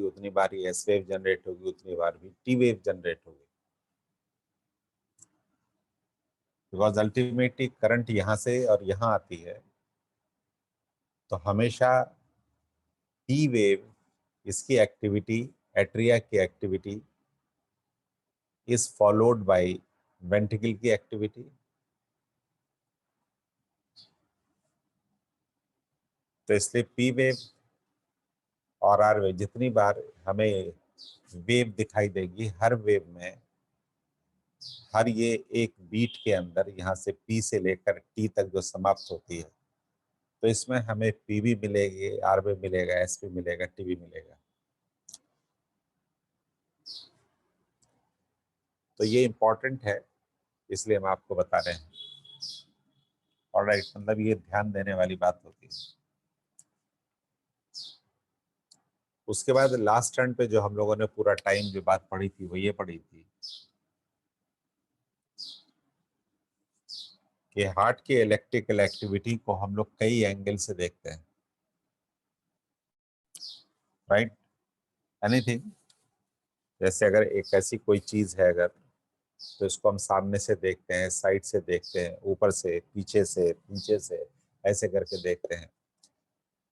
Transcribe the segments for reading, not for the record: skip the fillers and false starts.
उतनी बार ही S wave generate होगी, उतनी बार भी टी वेव जनरेट होगी, बिकॉज अल्टीमेटली करंट यहाँ से और यहाँ आती है। तो हमेशा टी वेव, इसकी एक्टिविटी, एट्रिया की activity is followed by ventricle की एक्टिविटी। तो इसलिए पी वेव और आर वेव, जितनी बार हमें वेव दिखाई देगी, हर वेव में, हर ये एक बीट के अंदर यहाँ से पी से लेकर टी तक जो समाप्त होती है, तो इसमें हमें पी भी मिलेगी, आर भी मिलेगा, एस भी मिलेगा, टी भी मिलेगा। तो ये इंपॉर्टेंट है, इसलिए हम आपको बता रहे हैं। ऑलराइट, मतलब ये ध्यान देने वाली बात होती है। उसके बाद लास्ट टर्न पे जो हम लोगों ने पूरा टाइम जो बात पढ़ी थी वो ये पढ़ी थी कि हार्ट की इलेक्ट्रिकल एक्टिविटी को हम लोग कई एंगल से देखते हैं, राइट? एनीथिंग, जैसे अगर एक ऐसी कोई चीज है अगर, तो इसको हम सामने से देखते हैं, साइड से देखते हैं, ऊपर से, पीछे से, नीचे से, ऐसे करके देखते हैं,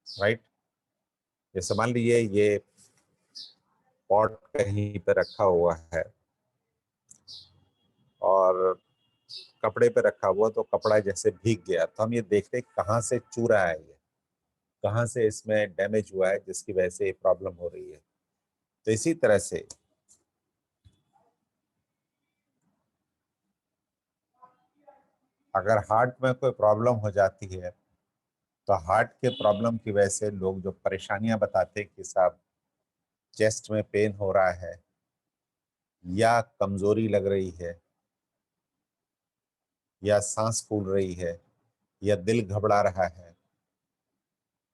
राइट? जैसे मान लीजिए ये पॉट कहीं पे रखा हुआ है और कपड़े पे रखा हुआ, तो कपड़ा जैसे भीग गया, तो हम ये देखते हैं कहाँ से चू रहा है, ये कहाँ से इसमें डैमेज हुआ है जिसकी वजह से ये प्रॉब्लम हो रही है। तो इसी तरह से अगर हार्ट में कोई प्रॉब्लम हो जाती है, तो हार्ट के प्रॉब्लम की वजह से लोग जो परेशानियां बताते हैं कि साहब चेस्ट में पेन हो रहा है, या कमजोरी लग रही है, या सांस फूल रही है, या दिल घबरा रहा है,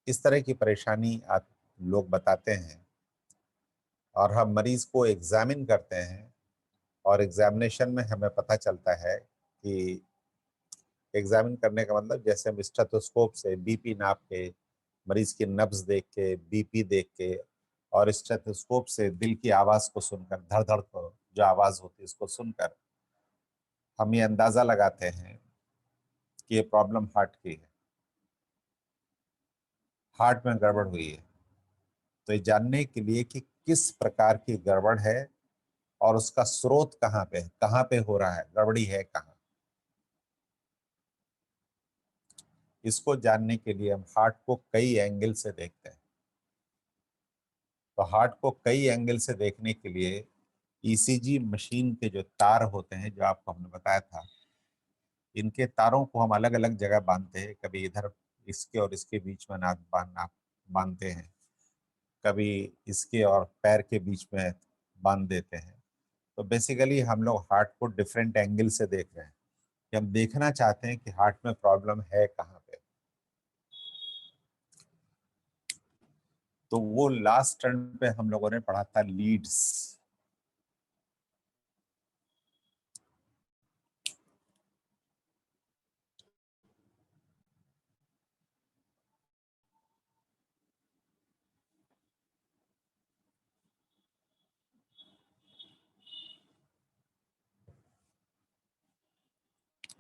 इस तरह की परेशानी आप लोग बताते हैं, और हम मरीज को एग्जामिन करते हैं, और एग्जामिनेशन में हमें पता चलता है कि, एग्जामिन करने का मतलब जैसे हम स्टेथोस्कोप से बीपी नाप के, मरीज की नब्ज देख के, बीपी देख के, और स्टेथोस्कोप से दिल की आवाज को सुनकर, धड़ धड़ को जो आवाज होती है उसको सुनकर हम ये अंदाजा लगाते हैं कि ये प्रॉब्लम हार्ट की है, हार्ट में गड़बड़ हुई है। तो ये जानने के लिए कि किस प्रकार की गड़बड़ है और उसका स्रोत कहाँ पे है, कहाँ पे हो रहा है, गड़बड़ी है कहाँ, इसको जानने के लिए हम हार्ट को कई एंगल से देखते हैं। तो हार्ट को कई एंगल से देखने के लिए ईसीजी मशीन के जो तार होते हैं, जो आपको हमने बताया था, इनके तारों को हम अलग अलग जगह बांधते हैं। कभी इधर इसके और इसके बीच में नाक बांधते हैं, कभी इसके और पैर के बीच में बांध देते हैं। तो बेसिकली हम लोग हार्ट को डिफरेंट एंगल से देख रहे हैं, कि हम देखना चाहते हैं कि हार्ट में प्रॉब्लम है कहाँ पे। तो वो लास्ट टर्न पे हम लोगों ने पढ़ा था लीड्स।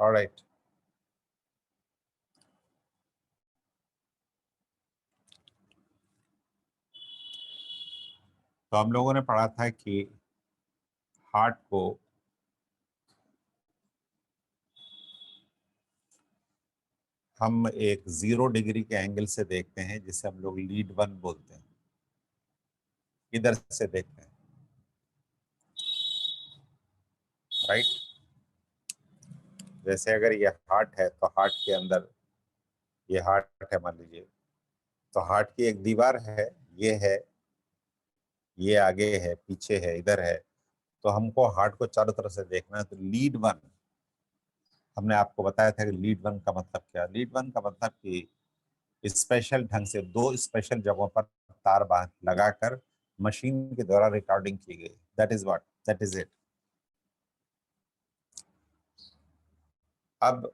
ऑलराइट, तो हम लोगों ने पढ़ा था कि हार्ट को हम एक 0 डिग्री के एंगल से देखते हैं, जिसे हम लोग लीड वन बोलते हैं, इधर से देखते हैं, राइट? जैसे अगर ये हार्ट है, तो हार्ट के अंदर, ये हार्ट है मान लीजिए, तो हार्ट की एक दीवार है, ये आगे है, पीछे है, इधर है। तो हमको हार्ट को चारों तरफ से देखना है। तो लीड वन, हमने आपको बताया था कि लीड वन का मतलब क्या। लीड वन का मतलब कि स्पेशल ढंग से दो स्पेशल जगहों पर तार बांध लगाकर मशीन के द्वारा रिकॉर्डिंग की गई। That is what, that is it. अब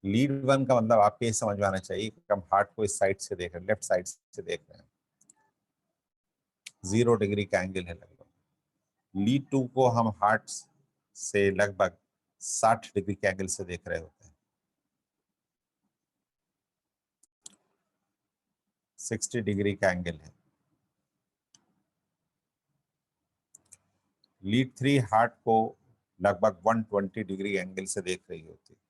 लीड वन का मतलब आपको ये समझ में आना चाहिए कि हम हार्ट को इस साइड से देख रहे हैं, लेफ्ट साइड से देख रहे हैं। 0 डिग्री का एंगल है लगभग। लीड 2 को हम हार्ट से लगभग 60 डिग्री के एंगल से देख रहे होते हैं। 60 डिग्री का एंगल है। लीड 3 हार्ट को लगभग 120 डिग्री एंगल से देख रही होती है।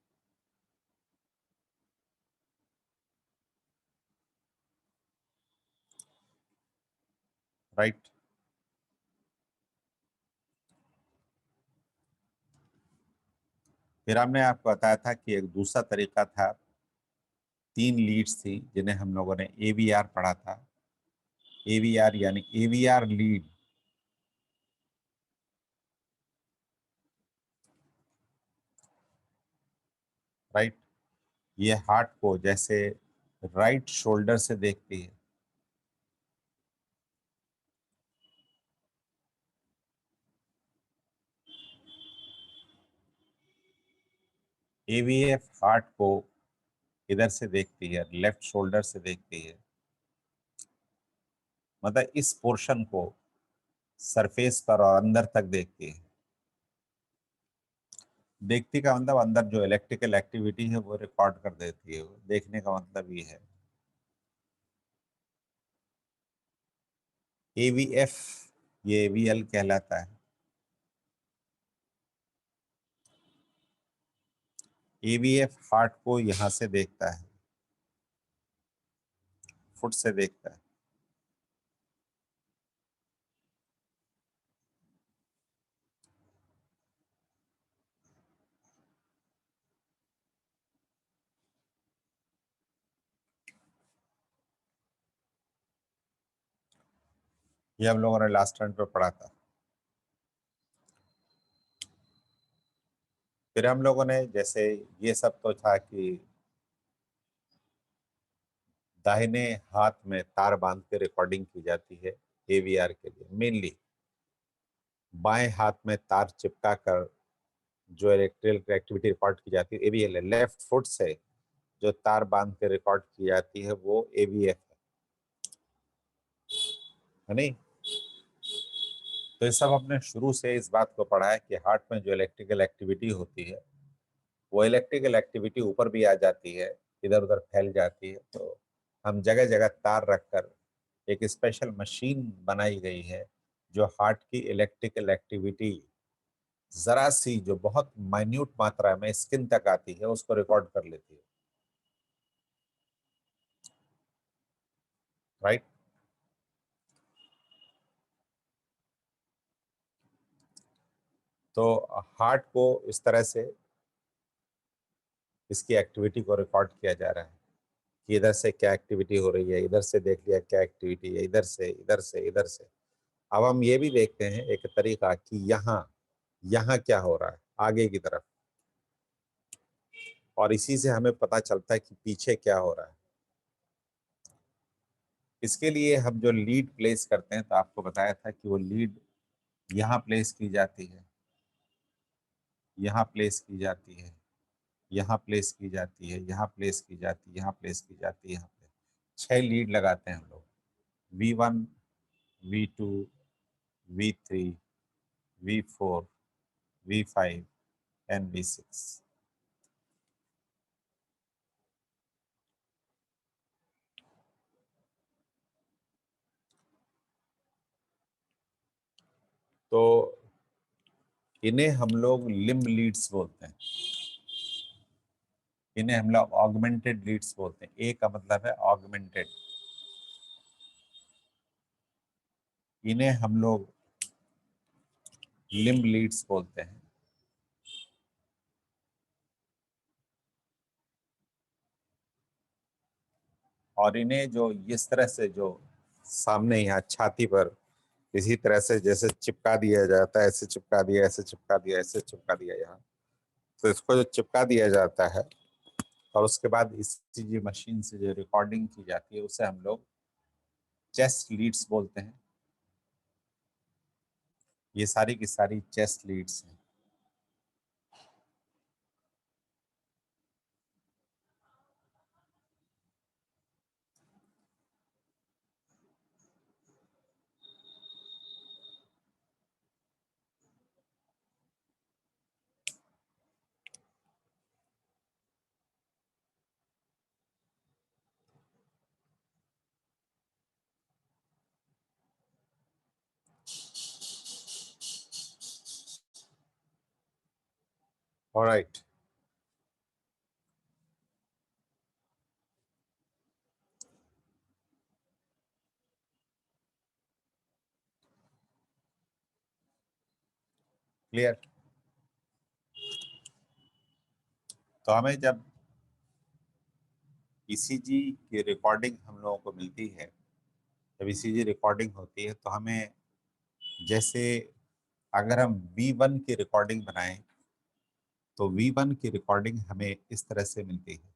राइट। फिर हमने आपको बताया था कि एक दूसरा तरीका था, 3 लीड्स थी जिन्हें हम लोगों ने एवीआर पढ़ा था। एवीआर यानी एवीआर लीड राइट, ये हार्ट को जैसे राइट शोल्डर से देखती है। एवीएफ हार्ट को इधर से देखती है, लेफ्ट शोल्डर से देखती है, मतलब इस पोर्शन को सरफेस पर और अंदर तक देखती है। देखती का मतलब अंदर जो इलेक्ट्रिकल एक्टिविटी है वो रिकॉर्ड कर देती है। देखने का मतलब ये है। एवीएफ ये एवीएल कहलाता है। एवीएफ हार्ट को यहां से देखता है, फुट से देखता है। ये हम लोगों ने लास्ट टर्न पे पढ़ा था। फिर हम लोगों ने जैसे ये सब तो था कि दाहिने हाथ में तार बांध के रिकॉर्डिंग की जाती है एवीआर के लिए मेनली। बाएं हाथ में तार चिपका कर जो इलेक्ट्रिकल एक्टिविटी रिकॉर्ड की जाती है एवीएल है। लेफ्ट फुट से जो तार बांध के रिकॉर्ड की जाती है वो एवीएफ है नहीं। तो ये सब हमने शुरू से इस बात को पढ़ा है कि हार्ट में जो इलेक्ट्रिकल एक्टिविटी होती है वो इलेक्ट्रिकल एक्टिविटी ऊपर भी आ जाती है, इधर उधर फैल जाती है। तो हम जगह जगह तार रखकर एक स्पेशल मशीन बनाई गई है जो हार्ट की इलेक्ट्रिकल एक्टिविटी जरा सी जो बहुत माइन्यूट मात्रा में स्किन तक आती है उसको रिकॉर्ड कर लेती है। राइट। तो हार्ट को इस तरह से इसकी एक्टिविटी को रिकॉर्ड किया जा रहा है कि इधर से क्या एक्टिविटी हो रही है, इधर से देख लिया क्या एक्टिविटी है, इधर से इधर से इधर से। अब हम ये भी देखते हैं एक तरीका कि यहाँ यहाँ क्या हो रहा है आगे की तरफ, और इसी से हमें पता चलता है कि पीछे क्या हो रहा है। इसके लिए हम जो लीड प्लेस करते हैं, तो आपको बताया था कि वो लीड यहाँ प्लेस की जाती है, यहाँ प्लेस की जाती है, यहाँ प्लेस की जाती है, यहाँ प्लेस की जाती है, यहाँ प्लेस की जाती है, यहाँ पे 6 लीड लगाते हैं हम लोग। V1, V2, V3, V4, V5 and V6। तो इन्हें हम लोग लिम्ब लीड्स बोलते हैं। इन्हें हम लोग ऑगमेंटेड लीड्स बोलते हैं। ए का मतलब है ऑगमेंटेड। इन्हें हम लोग लिम्ब लीड्स बोलते हैं। और इन्हें जो इस तरह से जो सामने यहाँ छाती पर इसी तरह से जैसे चिपका दिया जाता है, ऐसे चिपका दिया, ऐसे चिपका दिया, ऐसे चिपका दिया यहाँ। तो इसको जो चिपका दिया जाता है और उसके बाद इसी जी मशीन से जो रिकॉर्डिंग की जाती है उसे हम लोग चेस्ट लीड्स बोलते हैं। ये सारी की सारी चेस्ट लीड्स हैं। Alright, clear. तो हमें जब ईसीजी की रिकॉर्डिंग हम लोगों को मिलती है, जब ईसीजी रिकॉर्डिंग होती है तो हमें, जैसे अगर हम V1 की रिकॉर्डिंग बनाएं तो V1 की रिकॉर्डिंग हमें इस तरह से मिलती है।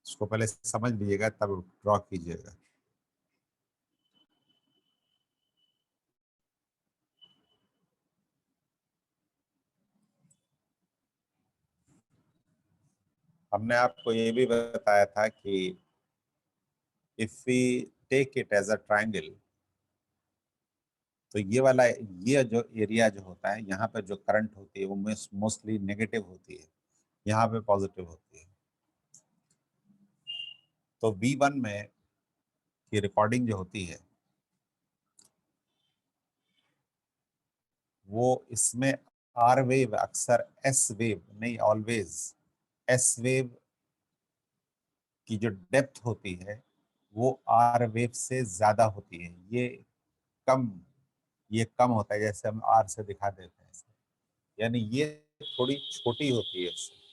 इसको पहले समझ लीजिएगा तब ड्रॉ कीजिएगा। हमने आपको ये भी बताया था कि if we take it as a triangle, तो ये वाला, ये जो एरिया जो होता है, यहाँ पे जो करंट होती है वो मोस्टली नेगेटिव होती है, यहाँ पे पॉजिटिव होती है। तो V1 में की रिकॉर्डिंग जो होती है वो, इसमें आर वेव अक्सर एस वेव नहीं, ऑलवेज एस वेव की जो डेप्थ होती है वो आर वेव से ज्यादा होती है। कम ये कम होता है, जैसे हम आर से दिखा देते हैं, यानी ये थोड़ी छोटी होती है इससे।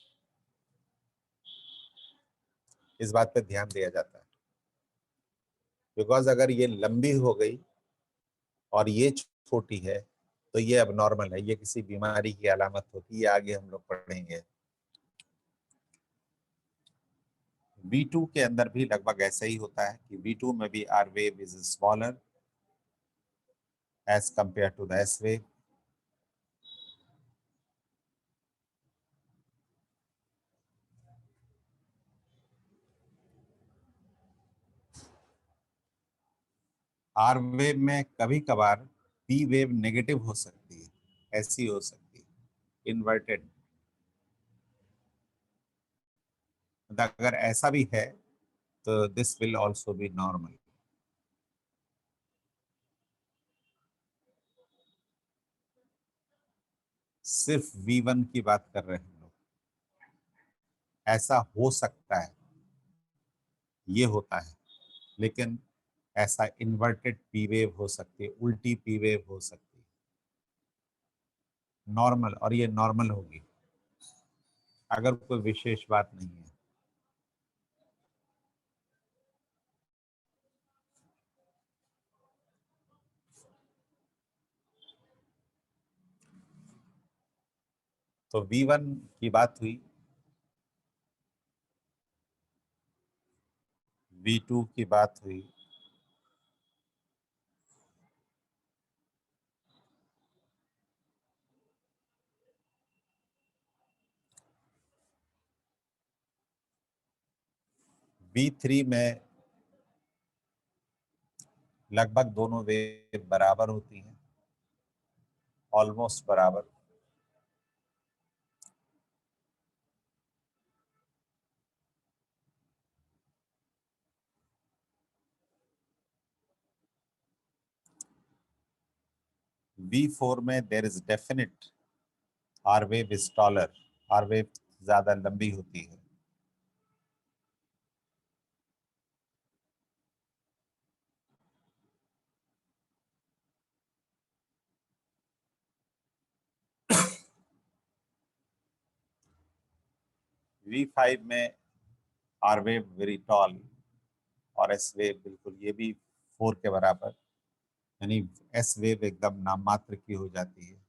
इस बात पे ध्यान दिया जाता है, बिकॉज अगर ये लंबी हो गई और ये छोटी है तो ये अब नॉर्मल है, ये किसी बीमारी की अलामत होती है, आगे हम लोग पढ़ेंगे। V2 के अंदर भी लगभग ऐसा ही होता है कि V2 में भी R wave is smaller as compare to the S wave. R wave में कभी कभार पी वेव नेगेटिव हो सकती है, ऐसी हो सकती है इन्वर्टेड। अगर ऐसा भी है तो this will also be normal. सिर्फ V1 की बात कर रहे हैं हम लोग। ऐसा हो सकता है, ये होता है, लेकिन ऐसा इन्वर्टेड पी वेव हो सकती है, उल्टी पी वेव हो सकती है, नॉर्मल, और ये नॉर्मल होगी अगर कोई विशेष बात नहीं है। तो V1 की बात हुई, V2 की बात हुई, V3 में लगभग दोनों वेव बराबर होती हैं, ऑलमोस्ट बराबर। V4 में there is definite R wave is taller, R wave ज्यादा लंबी होती है। V5 में आर वेव वेरी टॉल और एस वेव बिल्कुल ये भी 4 के बराबर, यानी एस वेव एकदम नाम मात्र की हो जाती है।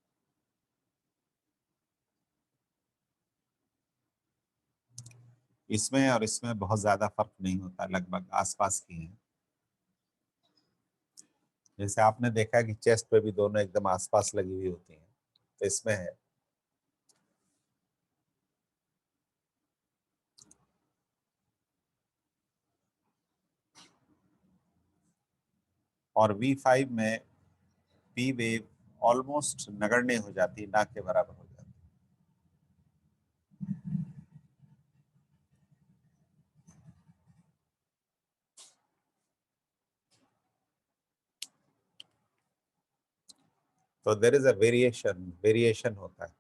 इसमें और इसमें बहुत ज्यादा फर्क नहीं होता, लगभग आसपास की है। जैसे आपने देखा कि चेस्ट पे भी दोनों एकदम आसपास लगी हुई होती हैं, तो इसमें है। और V5 में पी वेव ऑलमोस्ट नगण्य हो जाती है, ना के बराबर हो जाती तो देयर इज अ वेरिएशन होता है।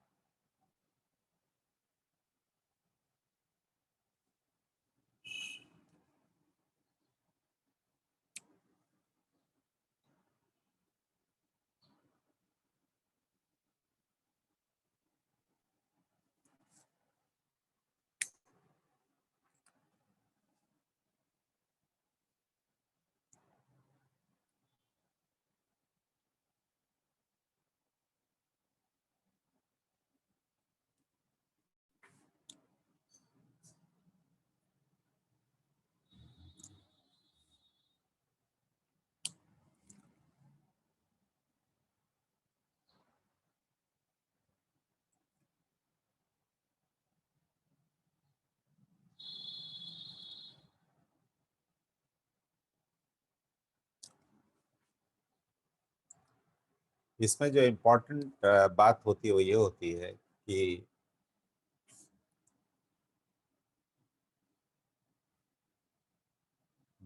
इसमें जो इम्पोर्टेंट बात होती है वो ये होती है कि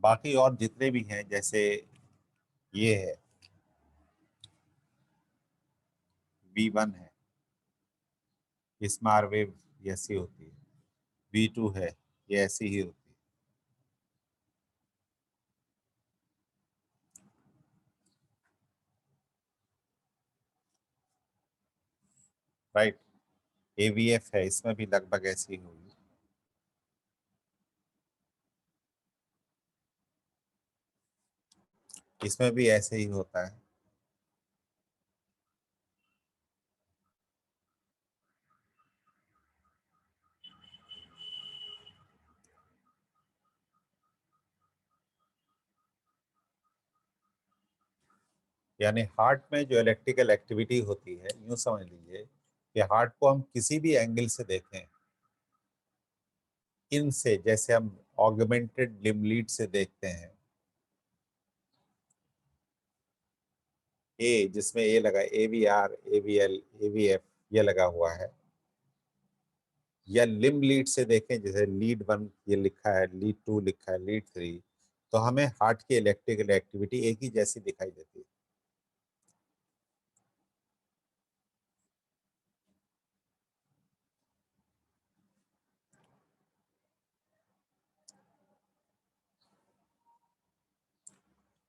बाकी और जितने भी हैं, जैसे ये है V1 है, इसमें आर वेव ऐसी होती है। V2 है, ये ऐसी ही होती है। राइट। AVF है, इसमें भी लगभग ऐसी ही होगी। इसमें भी ऐसे ही होता है। यानी हार्ट में जो इलेक्ट्रिकल एक्टिविटी होती है, यूं समझ लीजिए कि हार्ट को हम किसी भी एंगल से देखें, इनसे जैसे हम ऑगमेंटेड लिम्ब लीड से देखते हैं, ए जिसमें ए लगा, AVR, AVL, AVF ये लगा हुआ है, या लिम्ब लीड से देखें, जैसे लीड 1 ये लिखा है, लीड 2 लिखा है, लीड 3, तो हमें हार्ट की इलेक्ट्रिकल एक्टिविटी एक ही जैसी दिखाई देती है।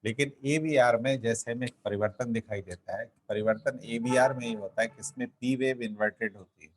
लेकिन AVR में जैसे हमें परिवर्तन दिखाई देता है, परिवर्तन AVR में ही होता है कि इसमें पी वेव इन्वर्टेड होती है।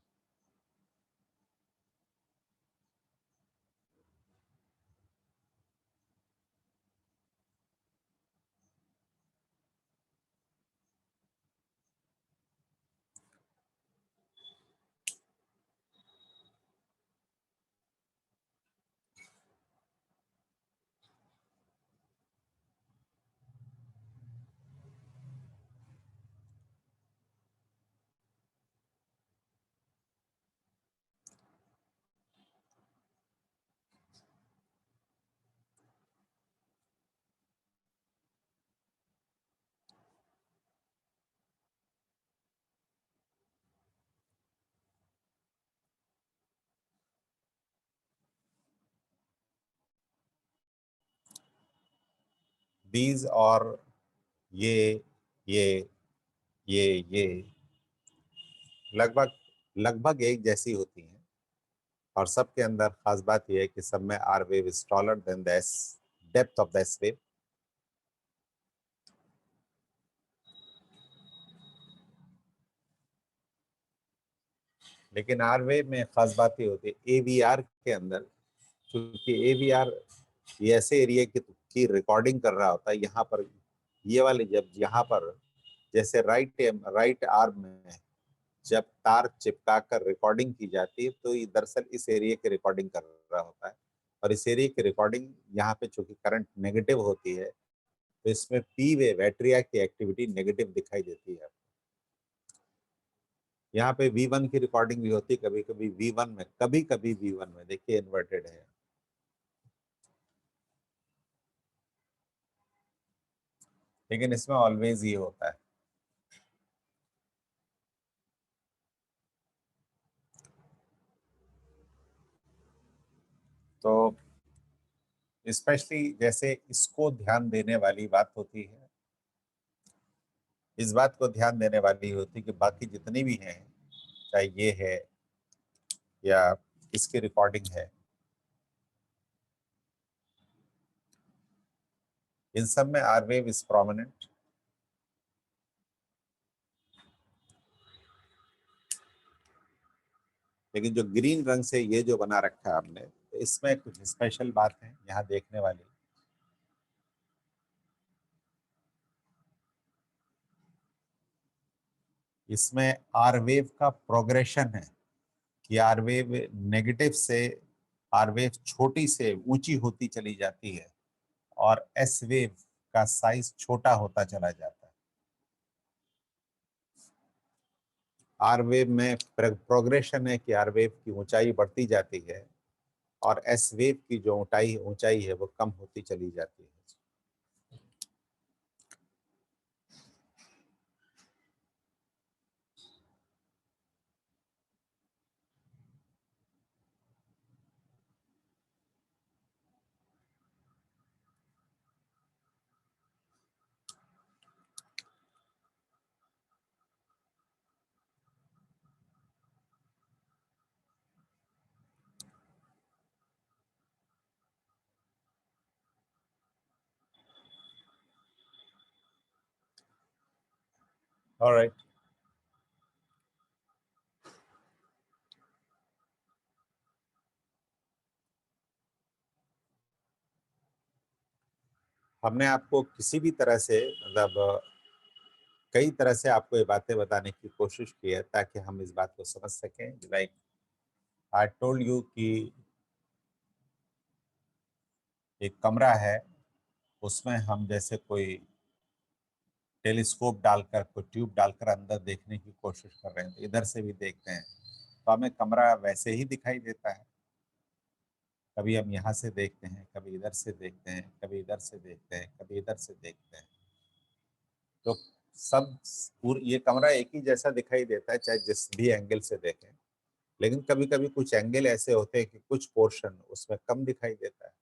दीज और ये ये ये लगभग लगभग एक जैसी होती हैं, और सबके अंदर खास बात यह है कि सब में R wave is taller than the depth of the S wave. लेकिन आर वेव में खास बात ये होती है AVR के अंदर, क्योंकि AVR ये ऐसे एरिया की रिकॉर्डिंग कर रहा होता है। यहाँ पर ये वाले, जब यहाँ पर जैसे राइट आर्म में जब तार चिपका कर रिकॉर्डिंग की जाती है, तो ये दरअसल इस एरिया की रिकॉर्डिंग कर रहा होता है। और इस एरिया की रिकॉर्डिंग यहाँ पे चूंकि करंट नेगेटिव होती है, तो इसमें पी वेव एट्रिया की एक्टिविटी नेगेटिव दिखाई देती है। यहाँ पे V1 की रिकॉर्डिंग भी होती है, कभी कभी V1 में देखिए इन्वर्टेड है। लेकिन इसमें ऑलवेज ये होता है। तो स्पेशली जैसे इसको ध्यान देने वाली बात होती है, इस बात को ध्यान देने वाली होती कि बाकी जितनी भी हैं, चाहे ये है या इसकी रिकॉर्डिंग है, इन सब में आर वेव इज प्रोमिनेंट। लेकिन जो ग्रीन रंग से ये जो बना रखा है आपने, तो इसमें कुछ स्पेशल बात है यहाँ देखने वाली। इसमें आर वेव का प्रोग्रेशन है कि आर वेव नेगेटिव से आर वेव छोटी से ऊंची होती चली जाती है और एस वेव का साइज छोटा होता चला जाता है। आर वेव में प्रोग्रेशन है कि आर वेव की ऊंचाई बढ़ती जाती है और एस वेव की जो ऊंचाई ऊंचाई है वो कम होती चली जाती है। ऑलराइट, हमने आपको किसी भी तरह से मतलब कई तरह से आपको ये बातें बताने की कोशिश की है ताकि हम इस बात को समझ सकें। लाइक आई टोल्ड यू कि एक कमरा है, उसमें हम जैसे कोई टेलीस्कोप डालकर, कोई ट्यूब डालकर अंदर देखने की कोशिश कर रहे हैं, तो इधर से भी देखते हैं तो हमें कमरा वैसे ही दिखाई देता है। कभी हम यहाँ से देखते हैं, कभी इधर से देखते हैं, कभी इधर से देखते हैं, कभी इधर से देखते हैं। तो सब ये कमरा एक ही जैसा दिखाई देता है चाहे जिस भी एंगल से देखें। लेकिन कभी कभी कुछ एंगल ऐसे होते हैं कि कुछ पोर्शन उसमें कम दिखाई देता है,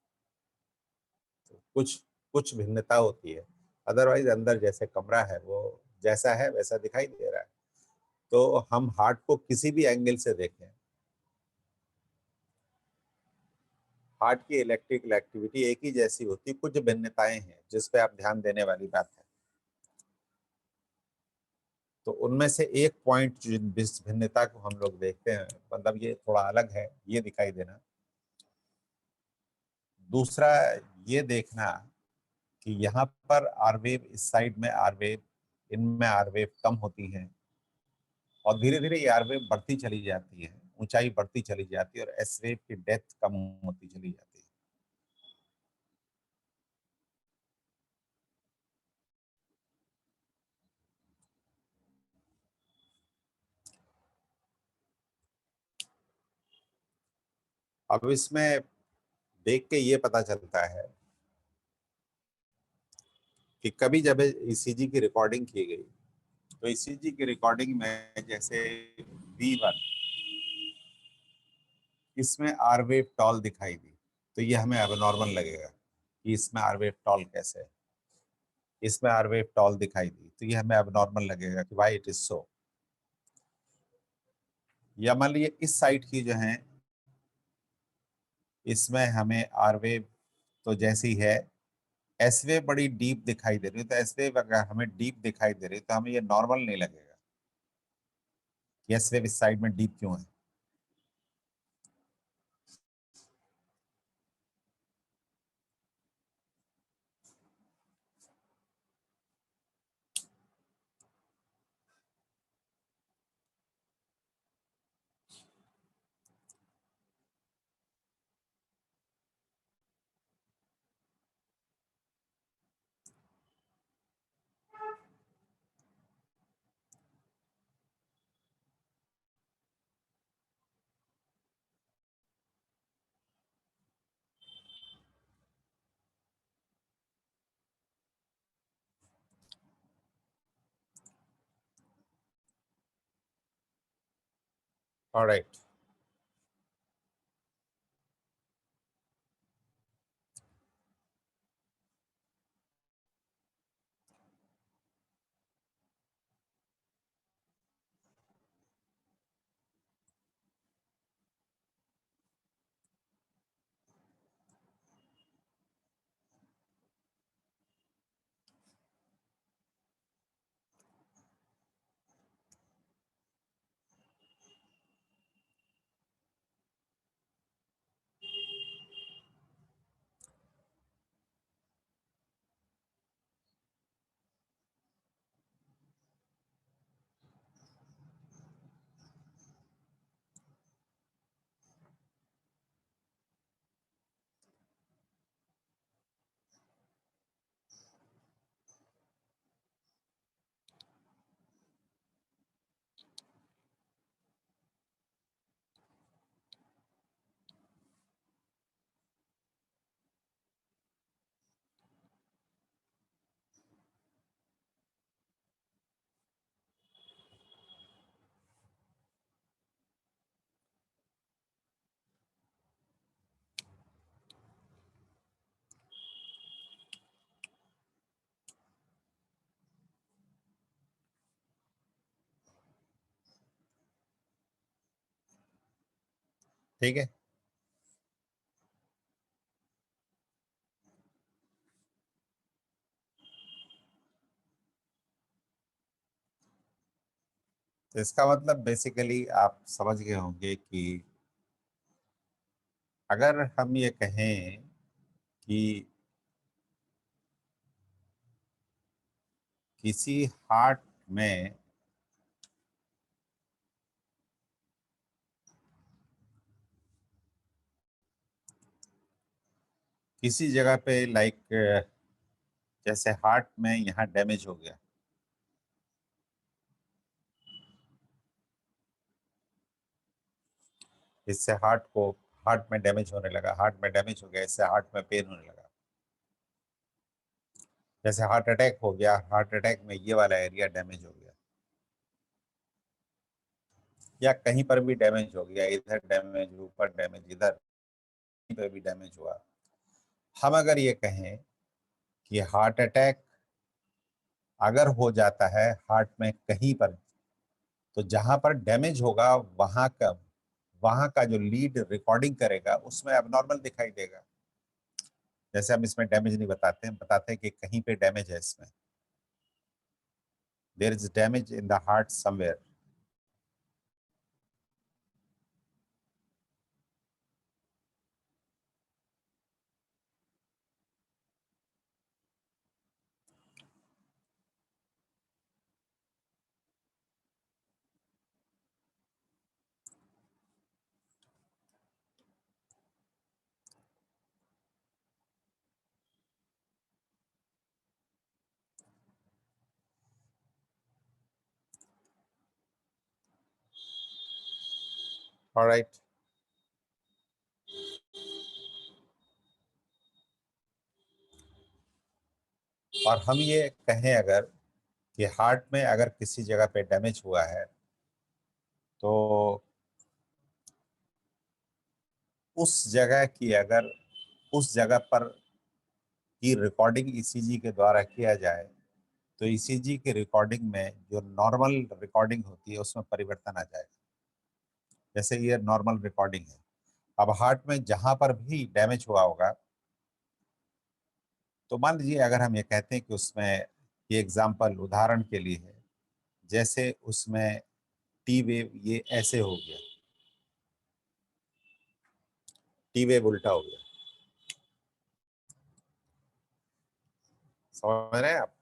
तो कुछ कुछ भिन्नता होती है। अदरवाइज अंदर जैसे कमरा है वो जैसा है वैसा दिखाई दे रहा है। तो हम हार्ट को किसी भी एंगल से देखें, हार्ट की इलेक्ट्रिकल एक्टिविटी एक ही जैसी होती है। कुछ भिन्नताएं हैं जिस पे आप ध्यान देने वाली बात है। तो उनमें से एक पॉइंट जिस भिन्नता को हम लोग देखते हैं, मतलब ये थोड़ा अलग है, ये दिखाई देना। दूसरा ये देखना कि यहाँ पर आर वेव, इस साइड में आर वेव, इनमें आर वेव कम होती है और धीरे धीरे ये आर वेव बढ़ती चली जाती है, ऊंचाई बढ़ती चली जाती है और एस वेव की डेप्थ कम होती चली जाती है। अब इसमें देख के ये पता चलता है कि कभी जब ईसीजी की रिकॉर्डिंग की गई, तो ईसीजी की रिकॉर्डिंग में जैसे V1, इसमें आर वेव टॉल दिखाई दी, तो ये हमें अब नॉर्मल लगेगा कि इसमें आर वेव टॉल कैसे है। इसमें आर वेव टॉल दिखाई दी तो ये हमें अब नॉर्मल लगेगा कि वाई इट इज सो। या मान लीजिए इस साइड की जो है, इसमें हमें आर वेव तो जैसी है, एस वेव बड़ी डीप दिखाई दे रही है। तो एस वेव अगर हमें डीप दिखाई दे रही है तो हमें ये नॉर्मल नहीं लगेगा कि एस वेव इस साइड में डीप क्यों है। ऑलराइट, ठीक है। तो इसका मतलब बेसिकली आप समझ गए होंगे कि अगर हम ये कहें कि किसी हार्ट में किसी जगह पे लाइक जैसे हार्ट में यहाँ डैमेज हो गया, इससे हार्ट में डैमेज होने लगा, हार्ट में डैमेज हो गया, इससे हार्ट में पेन होने लगा। जैसे हार्ट अटैक हो गया, हार्ट अटैक में ये वाला एरिया डैमेज हो गया, या कहीं पर भी डैमेज हो गया, इधर डैमेज, ऊपर डैमेज, इधर कहीं पर भी डैमेज हुआ। हम अगर ये कहें कि हार्ट अटैक अगर हो जाता है हार्ट में कहीं पर, तो जहां पर डैमेज होगा वहां का जो लीड रिकॉर्डिंग करेगा उसमें एबनॉर्मल दिखाई देगा। जैसे हम इसमें डैमेज नहीं बताते हैं, बताते हैं कि कहीं पे डैमेज है, इसमें there is damage in the heart somewhere. Alright. और हम ये कहें अगर कि हार्ट में अगर किसी जगह पे डैमेज हुआ है, तो उस जगह पर की रिकॉर्डिंग ईसीजी के द्वारा किया जाए, तो ईसीजी की रिकॉर्डिंग में जो नॉर्मल रिकॉर्डिंग होती है उसमें परिवर्तन आ जाएगा। जैसे ये नॉर्मल रिकॉर्डिंग है। अब हार्ट में जहां पर भी डैमेज हुआ होगा, तो मान लीजिए अगर हम ये कहते हैं कि उसमें, ये एग्जाम्पल उदाहरण के लिए है, जैसे उसमें टी वेव ये ऐसे हो गया, टी वेव उल्टा हो गया, समझ रहे हैं आप?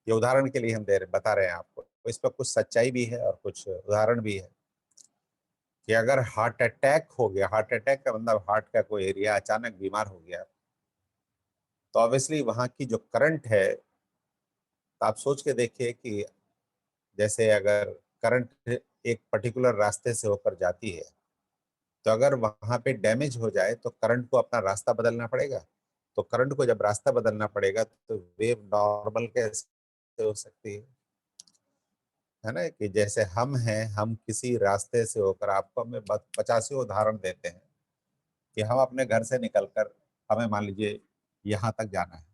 ये उदाहरण के लिए हम बता रहे हैं आपको, तो इस पर कुछ सच्चाई भी है और कुछ उदाहरण भी है कि अगर हार्ट अटैक हो गया, हार्ट अटैक का मतलब हार्ट का कोई एरिया अचानक बीमार हो गया, तो ऑब्वियसली वहां की जो करंट है, तो आप सोच के देखिए कि जैसे अगर करंट एक पर्टिकुलर रास्ते से होकर जाती है, तो अगर वहां पे डैमेज हो जाए तो करंट को अपना रास्ता बदलना पड़ेगा। तो करंट को जब रास्ता बदलना पड़ेगा तो वेव नॉर्मल कैसे हो सकती है ना? कि जैसे हम हैं, हम किसी रास्ते से होकर, आपको हमें 50 उदाहरण देते हैं कि हम अपने घर से निकलकर, हमें मान लीजिए यहाँ तक जाना है,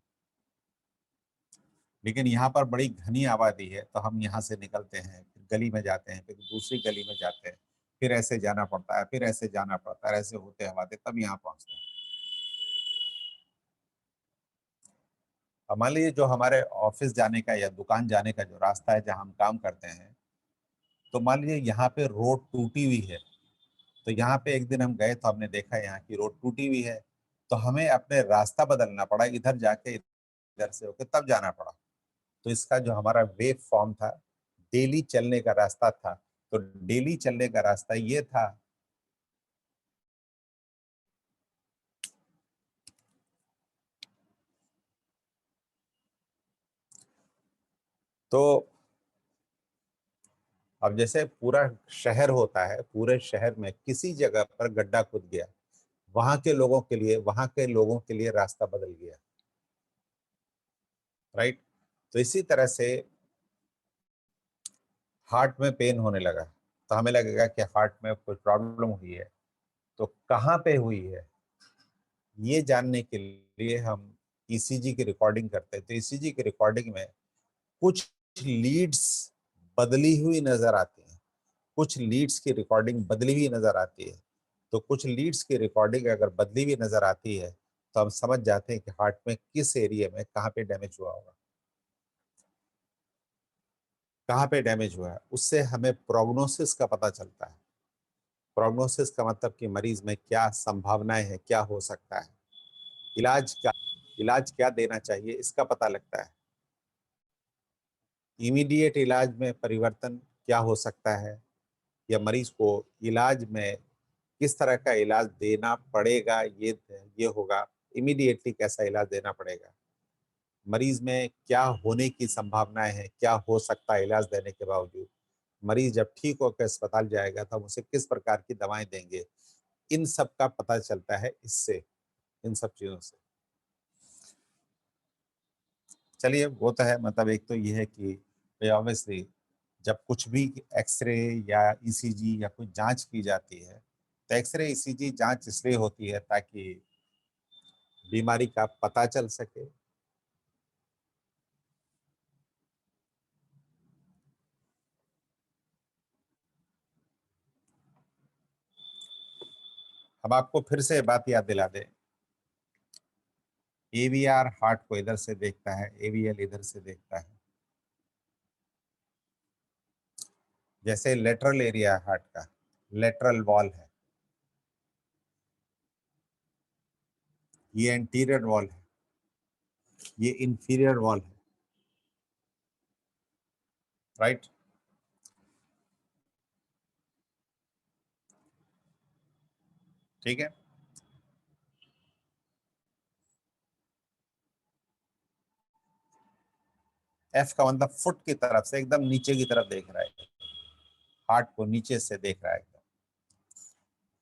लेकिन यहाँ पर बड़ी घनी आबादी है, तो हम यहाँ से निकलते हैं, फिर गली में जाते हैं, फिर दूसरी गली में जाते हैं, फिर ऐसे जाना पड़ता है, फिर ऐसे जाना पड़ता है, ऐसे होते हवाते तब यहाँ पहुँचते हैं। अब मान लीजिए जो हमारे ऑफिस जाने का या दुकान जाने का जो रास्ता है जहाँ हम काम करते हैं, तो मान लीजिए यहाँ पे रोड टूटी हुई है, तो यहाँ पे एक दिन हम गए तो हमने देखा यहाँ की रोड टूटी हुई है, तो हमें अपने रास्ता बदलना पड़ा, इधर जाके इधर से होकर तब जाना पड़ा। तो इसका जो हमारा वेव फॉर्म था, डेली चलने का रास्ता था, तो डेली चलने का रास्ता ये था। तो अब जैसे पूरा शहर होता है, पूरे शहर में किसी जगह पर गड्ढा खुद गया, वहां के लोगों के लिए रास्ता बदल गया, राइट? तो इसी तरह से हार्ट में पेन होने लगा, तो हमें लगेगा कि हार्ट में कोई प्रॉब्लम हुई है। तो कहाँ पे हुई है ये जानने के लिए हम ईसीजी की रिकॉर्डिंग करते हैं। तो ईसीजी की रिकॉर्डिंग में कुछ लीड्स बदली हुई नजर आती हैं, कुछ लीड्स की रिकॉर्डिंग बदली हुई नजर आती है। तो कुछ लीड्स की रिकॉर्डिंग अगर बदली हुई नजर आती है तो हम समझ जाते हैं कि हार्ट में किस एरिया में कहाँ पे डैमेज हुआ होगा, कहाँ पे डैमेज हुआ है। उससे हमें प्रोग्नोसिस का पता चलता है। प्रोग्नोसिस का मतलब कि मरीज में क्या संभावनाएं हैं, क्या हो सकता है, इलाज क्या देना चाहिए, इसका पता लगता है। इमीडिएट इलाज में परिवर्तन क्या हो सकता है, या मरीज को इलाज में किस तरह का इलाज देना पड़ेगा, ये होगा। इमीडिएटली कैसा इलाज देना पड़ेगा, मरीज में क्या होने की संभावनाएं हैं, क्या हो सकता है इलाज देने के बावजूद। मरीज जब ठीक होकर अस्पताल जाएगा तब उसे किस प्रकार की दवाएं देंगे, इन सब का पता चलता है इससे, इन सब चीजों से। चलिए वो तो है, मतलब एक तो ये है कि ऑब्वियसली जब कुछ भी एक्सरे या ईसीजी या कोई जांच की जाती है तो एक्सरे ईसीजी जांच इसलिए होती है ताकि बीमारी का पता चल सके। हम आपको फिर से बात याद दिला दें, एवीआर हार्ट को इधर से देखता है, एवीएल इधर से देखता है। जैसे लेटरल एरिया हार्ट का, लेटरल वॉल है, ये एंटीरियर वॉल है, ये इंफीरियर वॉल है, राइट। ठीक है, एफ का मतलब फुट की तरफ से एकदम नीचे की तरफ देख रहा है, हार्ट को नीचे से देख रहा है एकदम,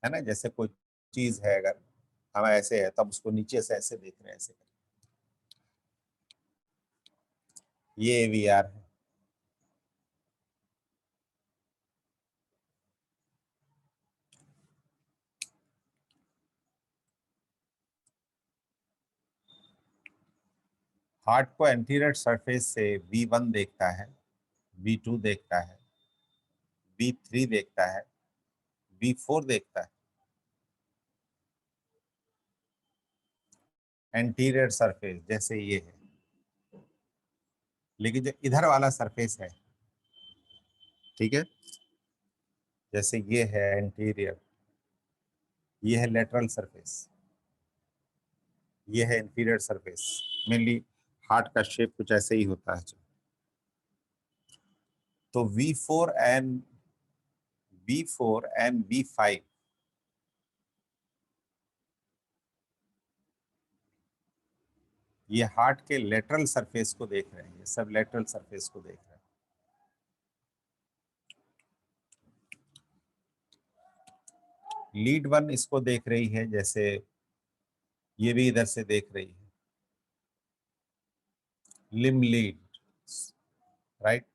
है ना। जैसे कोई चीज है, अगर हम ऐसे है तब उसको नीचे से ऐसे देख रहे हैं, ऐसे। ये एवीआर है। हार्ट को एंटीरियर सरफेस से V1 देखता है, V2 देखता है, V3 देखता है, V4 देखता है, एंटीरियर सरफेस जैसे ये है। लेकिन जो इधर वाला सरफेस है, ठीक है, जैसे ये है एंटीरियर, ये है लेटरल सरफेस, ये है इंफीरियर सरफेस। मेनली हार्ट का शेप कुछ ऐसे ही होता है। तो V4 एंड V5 ये हार्ट के लेटरल सरफेस को देख रहे हैं, ये सब लेटरल सरफेस को देख रहे हैं। लीड वन इसको देख रही है, जैसे ये भी इधर से देख रही है, लिम लीड, राइट।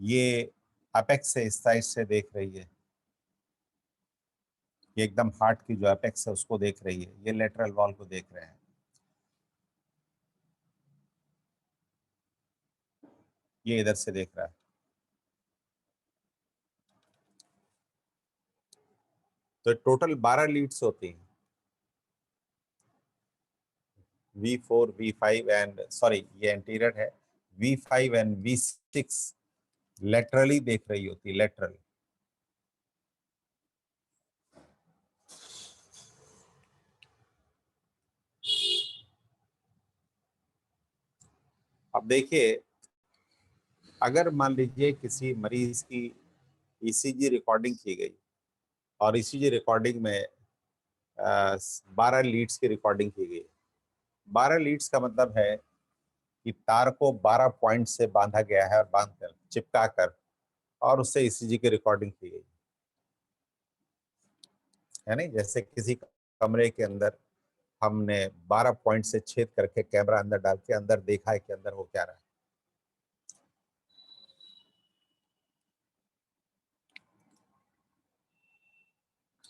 ये अपेक्स से इस साइड से देख रही है, ये एकदम हार्ट की जो अपेक्स है उसको देख रही है, ये लेटरल वॉल को देख रहे हैं, ये इधर से देख रहा है। तो टोटल 12 लीड्स होती हैं। V4 V5 एंड सॉरी ये एंटीरियर है, V5 एंड V6 लेटरली देख रही होती, लेटरल। अब देखिए, अगर मान लीजिए किसी मरीज की ईसीजी रिकॉर्डिंग की गई और ईसीजी रिकॉर्डिंग में 12 लीड्स की रिकॉर्डिंग की गई। 12 लीड्स का मतलब है कि तार को 12 पॉइंट से बांधा गया है और बांध कर चिपका कर और उससे ईसीजी की रिकॉर्डिंग की गई है। नहीं, जैसे किसी कमरे के अंदर हमने 12 पॉइंट से छेद करके कैमरा अंदर डाल के अंदर देखा है कि अंदर हो क्या रहा है।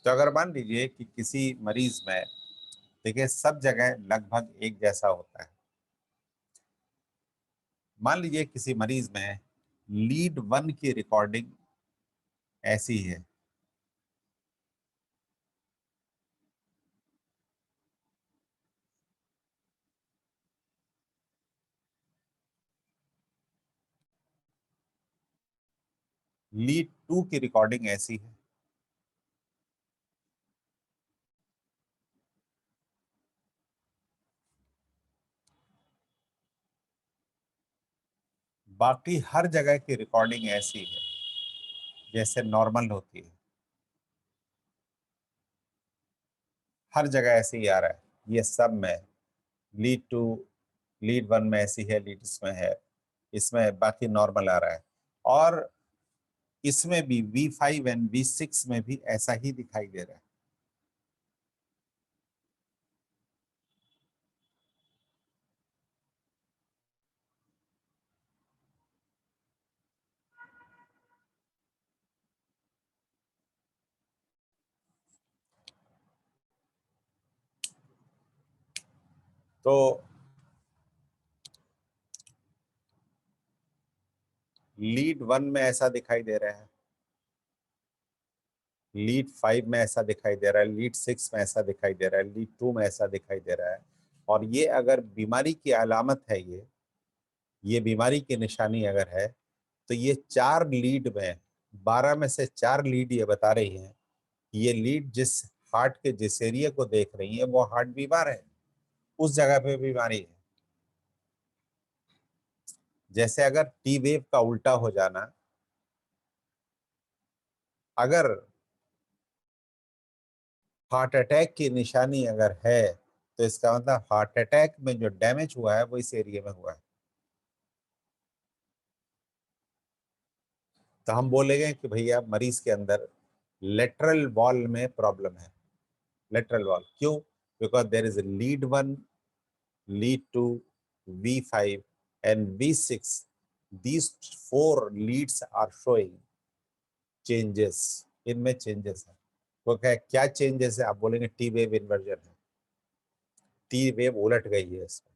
तो अगर मान लीजिए कि किसी मरीज में, देखिए सब जगह लगभग एक जैसा होता है। मान लीजिए किसी मरीज में लीड वन की रिकॉर्डिंग ऐसी है, लीड 2 की रिकॉर्डिंग ऐसी है। बाकी हर जगह की रिकॉर्डिंग ऐसी है जैसे नॉर्मल होती है, हर जगह ऐसे ही आ रहा है। ये सब में लीड 2, लीड 1 में ऐसी है, लीड इसमें है, इसमें बाकी नॉर्मल आ रहा है। और इसमें भी V5 एंड V6 में भी ऐसा ही दिखाई दे रहा है। तो लीड 1 में ऐसा दिखाई दे रहा है, लीड 5 में ऐसा दिखाई दे रहा है, लीड 6 में ऐसा दिखाई दे रहा है, लीड 2 में ऐसा दिखाई दे रहा है। और ये अगर बीमारी की अलामत है, ये बीमारी की निशानी अगर है, तो ये 4 लीड में 12 में से 4 लीड ये बता रही हैं कि ये लीड जिस हार्ट के जिस एरिया को देख रही है वो हार्ट बीमार है, उस जगह पे बीमारी है। जैसे अगर टी वेव का उल्टा हो जाना, अगर हार्ट अटैक की निशानी अगर है, तो इसका मतलब हार्ट अटैक में जो डैमेज हुआ है वो इस एरिया में हुआ है। तो हम बोलेंगे कि भैया मरीज के अंदर लेटरल वॉल में प्रॉब्लम है। लेटरल वॉल क्यों? Because there is lead 1, lead 2, V5 and V6। these 4 leads are showing changes, इनमें चेंजेस है। तो क्या चेंजेस है? आप बोलेंगे टी वेव इन्वर्जन है, टी वेव उलट गई है इसमें।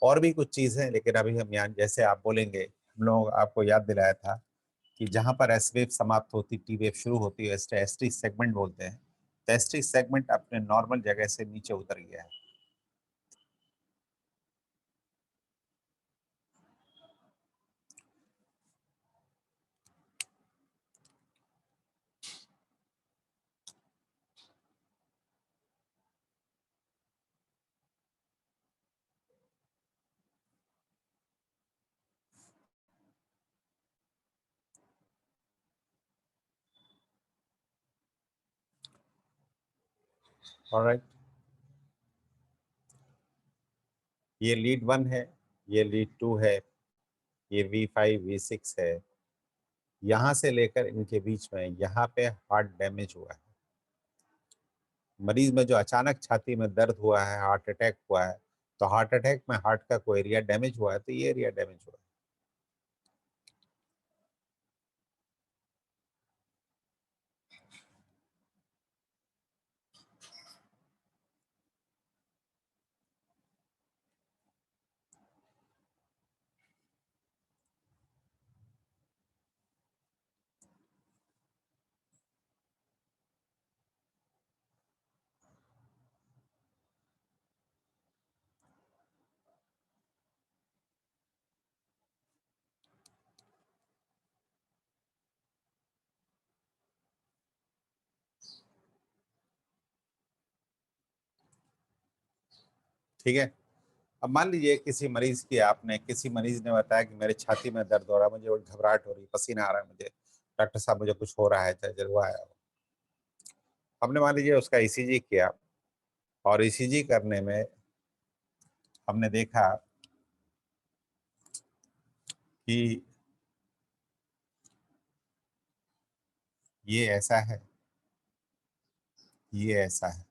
और भी कुछ चीजें हैं, लेकिन अभी हम यहाँ जैसे आप बोलेंगे, हम लोग आपको याद दिलाया था कि जहां पर एस वेव समाप्त होती टी वेव शुरू होती है, एसटी सेगमेंट बोलते हैं। तो एसटी सेगमेंट अपने नॉर्मल जगह से नीचे उतर गया है। ऑलराइट, ये लीड 1 है, ये लीड 2 है, ये V5 V6 है। यहां से लेकर इनके बीच में यहाँ पे हार्ट डैमेज हुआ है। मरीज में जो अचानक छाती में दर्द हुआ है, हार्ट अटैक हुआ है, तो हार्ट अटैक में हार्ट का कोई एरिया डैमेज हुआ है, तो ये एरिया डैमेज हुआ है। ठीक है। अब मान लीजिए किसी मरीज ने बताया कि मेरे छाती में दर्द हो रहा है, मुझे और घबराहट हो रही है, पसीना आ रहा है मुझे, डॉक्टर साहब मुझे कुछ हो रहा है, चाहे जलवा आया हो। हमने मान लीजिए उसका ईसीजी किया, और ईसीजी करने में हमने देखा कि ये ऐसा है, ये ऐसा है।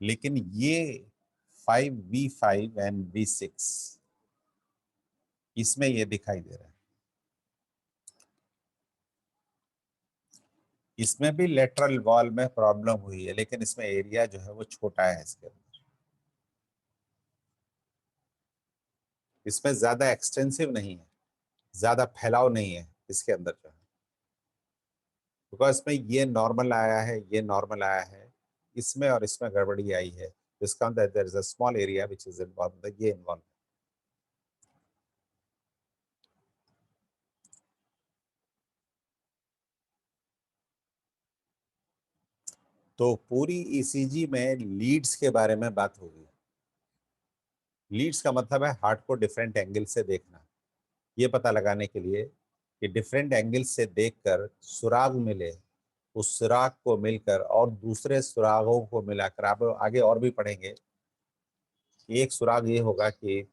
लेकिन ये 5V5 एंड V6, इसमें ये दिखाई दे रहा है। इसमें भी लेटरल वॉल में प्रॉब्लम हुई है, लेकिन इसमें एरिया जो है वो छोटा है इसके अंदर। इसमें ज्यादा एक्सटेंसिव नहीं है, ज्यादा फैलाव नहीं है इसके अंदर जो है। बिकॉज इसमें ये नॉर्मल आया है, ये नॉर्मल आया है, इसमें और इसमें गड़बड़ी आई है। इसका अंदर there is a small area which is involve, ये इन्वॉल्व। तो पूरी ईसीजी में लीड्स के बारे में बात होगी। लीड्स का मतलब है हार्ट को डिफरेंट एंगल से देखना, ये पता लगाने के लिए कि डिफरेंट एंगल से देखकर सुराग मिले, उस सुराग को मिलकर और दूसरे सुरागों को मिलाकर, आप आगे और भी पढ़ेंगे कि एक सुराग ये होगा कि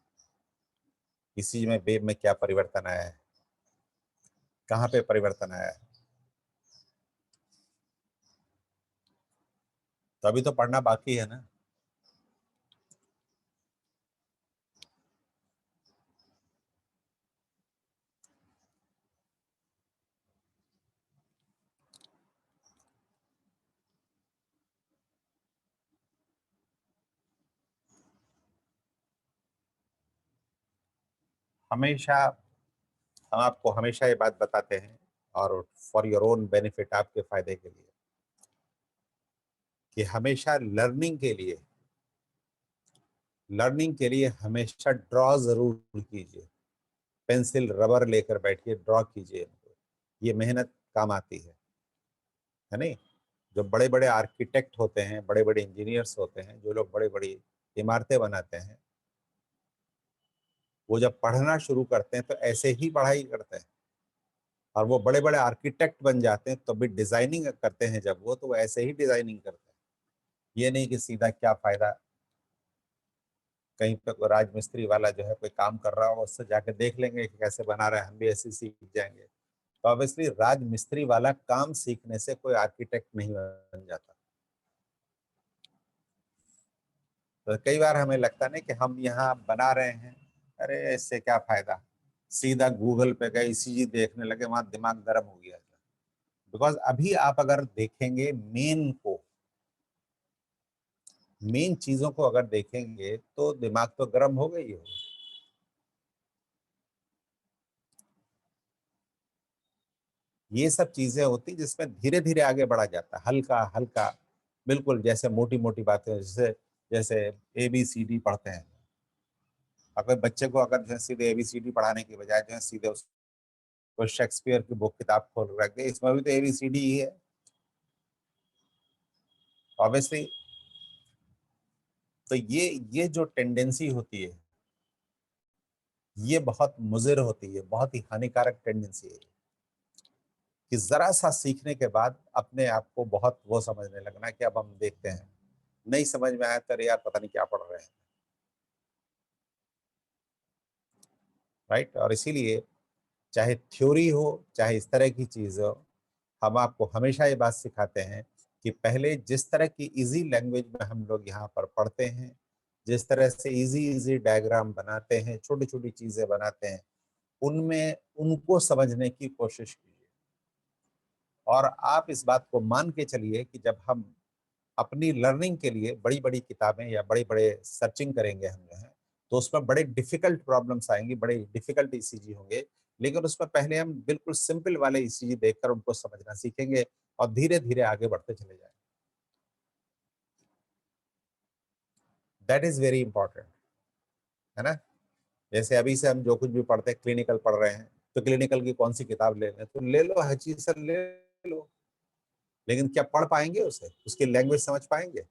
ईसीजी में वेव में क्या परिवर्तन आया है, कहाँ पे परिवर्तन आया है। तो अभी तो पढ़ना बाकी है ना। हमेशा हम आपको हमेशा ये बात बताते हैं, और फॉर योर ओन बेनिफिट, आपके फायदे के लिए, कि हमेशा लर्निंग के लिए हमेशा ड्रॉ जरूर कीजिए। पेंसिल रबर लेकर बैठिए, ड्रॉ कीजिए इनको, ये मेहनत काम आती है नहीं। जो बड़े बड़े आर्किटेक्ट होते हैं, बड़े बड़े इंजीनियर्स होते हैं, जो लोग बड़ी बड़ी इमारतें बनाते हैं, वो जब पढ़ना शुरू करते हैं तो ऐसे ही पढ़ाई करते हैं, और वो बड़े बड़े आर्किटेक्ट बन जाते हैं तो भी डिजाइनिंग करते हैं जब वो, तो वो ऐसे ही डिजाइनिंग करते हैं। ये नहीं कि सीधा क्या फायदा, कहीं पे कोई राजमिस्त्री वाला जो है कोई काम कर रहा हो, उससे जाके देख लेंगे कि कैसे बना रहा है, हम भी ऐसे सीख जाएंगे। तो ऑब्वियसली राजमिस्त्री वाला काम सीखने से कोई आर्किटेक्ट नहीं बन जाता। तो कई बार हमें लगता नहीं कि हम यहाँ बना रहे हैं, अरे इससे क्या फायदा, सीधा गूगल पे गए ईसीजी देखने लगे, वहां दिमाग गर्म हो गया। बिकॉज अभी आप अगर देखेंगे मेन चीजों को अगर देखेंगे तो दिमाग तो गर्म हो गई हो। ये सब चीजें होती जिसमें धीरे धीरे आगे बढ़ा जाता है, हल्का हल्का, बिल्कुल जैसे मोटी मोटी बातें, जैसे जैसे ABCD पढ़ते हैं। अगर बच्चे को अगर जो है सीधे ABCD पढ़ाने की बजाय जो है सीधे उसको शेक्सपियर की बुक किताब खोल रख दे, इसमें भी तो ABCD ही है ऑब्वियसली। तो ये जो टेंडेंसी होती है, ये बहुत मुजिर होती है, बहुत ही हानिकारक टेंडेंसी है, कि जरा सा सीखने के बाद अपने आप को बहुत वो समझने लगना कि अब हम देखते हैं, नहीं समझ में आया तो अरे यार पता नहीं क्या पढ़ रहे हैं। राइट। और इसीलिए चाहे थ्योरी हो, चाहे इस तरह की चीज हो, हम आपको हमेशा ये बात सिखाते हैं कि पहले जिस तरह की इजी लैंग्वेज में हम लोग यहाँ पर पढ़ते हैं, जिस तरह से इजी इजी डायग्राम बनाते हैं, छोटी छोटी चीजें बनाते हैं, उनमें उनको समझने की कोशिश कीजिए। और आप इस बात को मान के चलिए कि जब हम अपनी लर्निंग के लिए बड़ी बड़ी किताबें या बड़े बड़े सर्चिंग करेंगे हम जो है, तो उसमें बड़े डिफिकल्ट प्रॉब्लम्स आएंगी, बड़े डिफिकल्ट ईसीजी होंगे, लेकिन उसमें पहले हम बिल्कुल सिंपल वाले ईसीजी देखकर उनको समझना सीखेंगे, और धीरे धीरे आगे बढ़ते चले जाएंगे। दैट इज वेरी इंपॉर्टेंट, है ना। जैसे अभी से हम जो कुछ भी पढ़ते हैं, क्लिनिकल पढ़ रहे हैं, तो क्लिनिकल की कौन सी किताब ले लें, तो ले लो हचीसन ले लो, लेकिन क्या पढ़ पाएंगे उसे, उसकी लैंग्वेज समझ पाएंगे,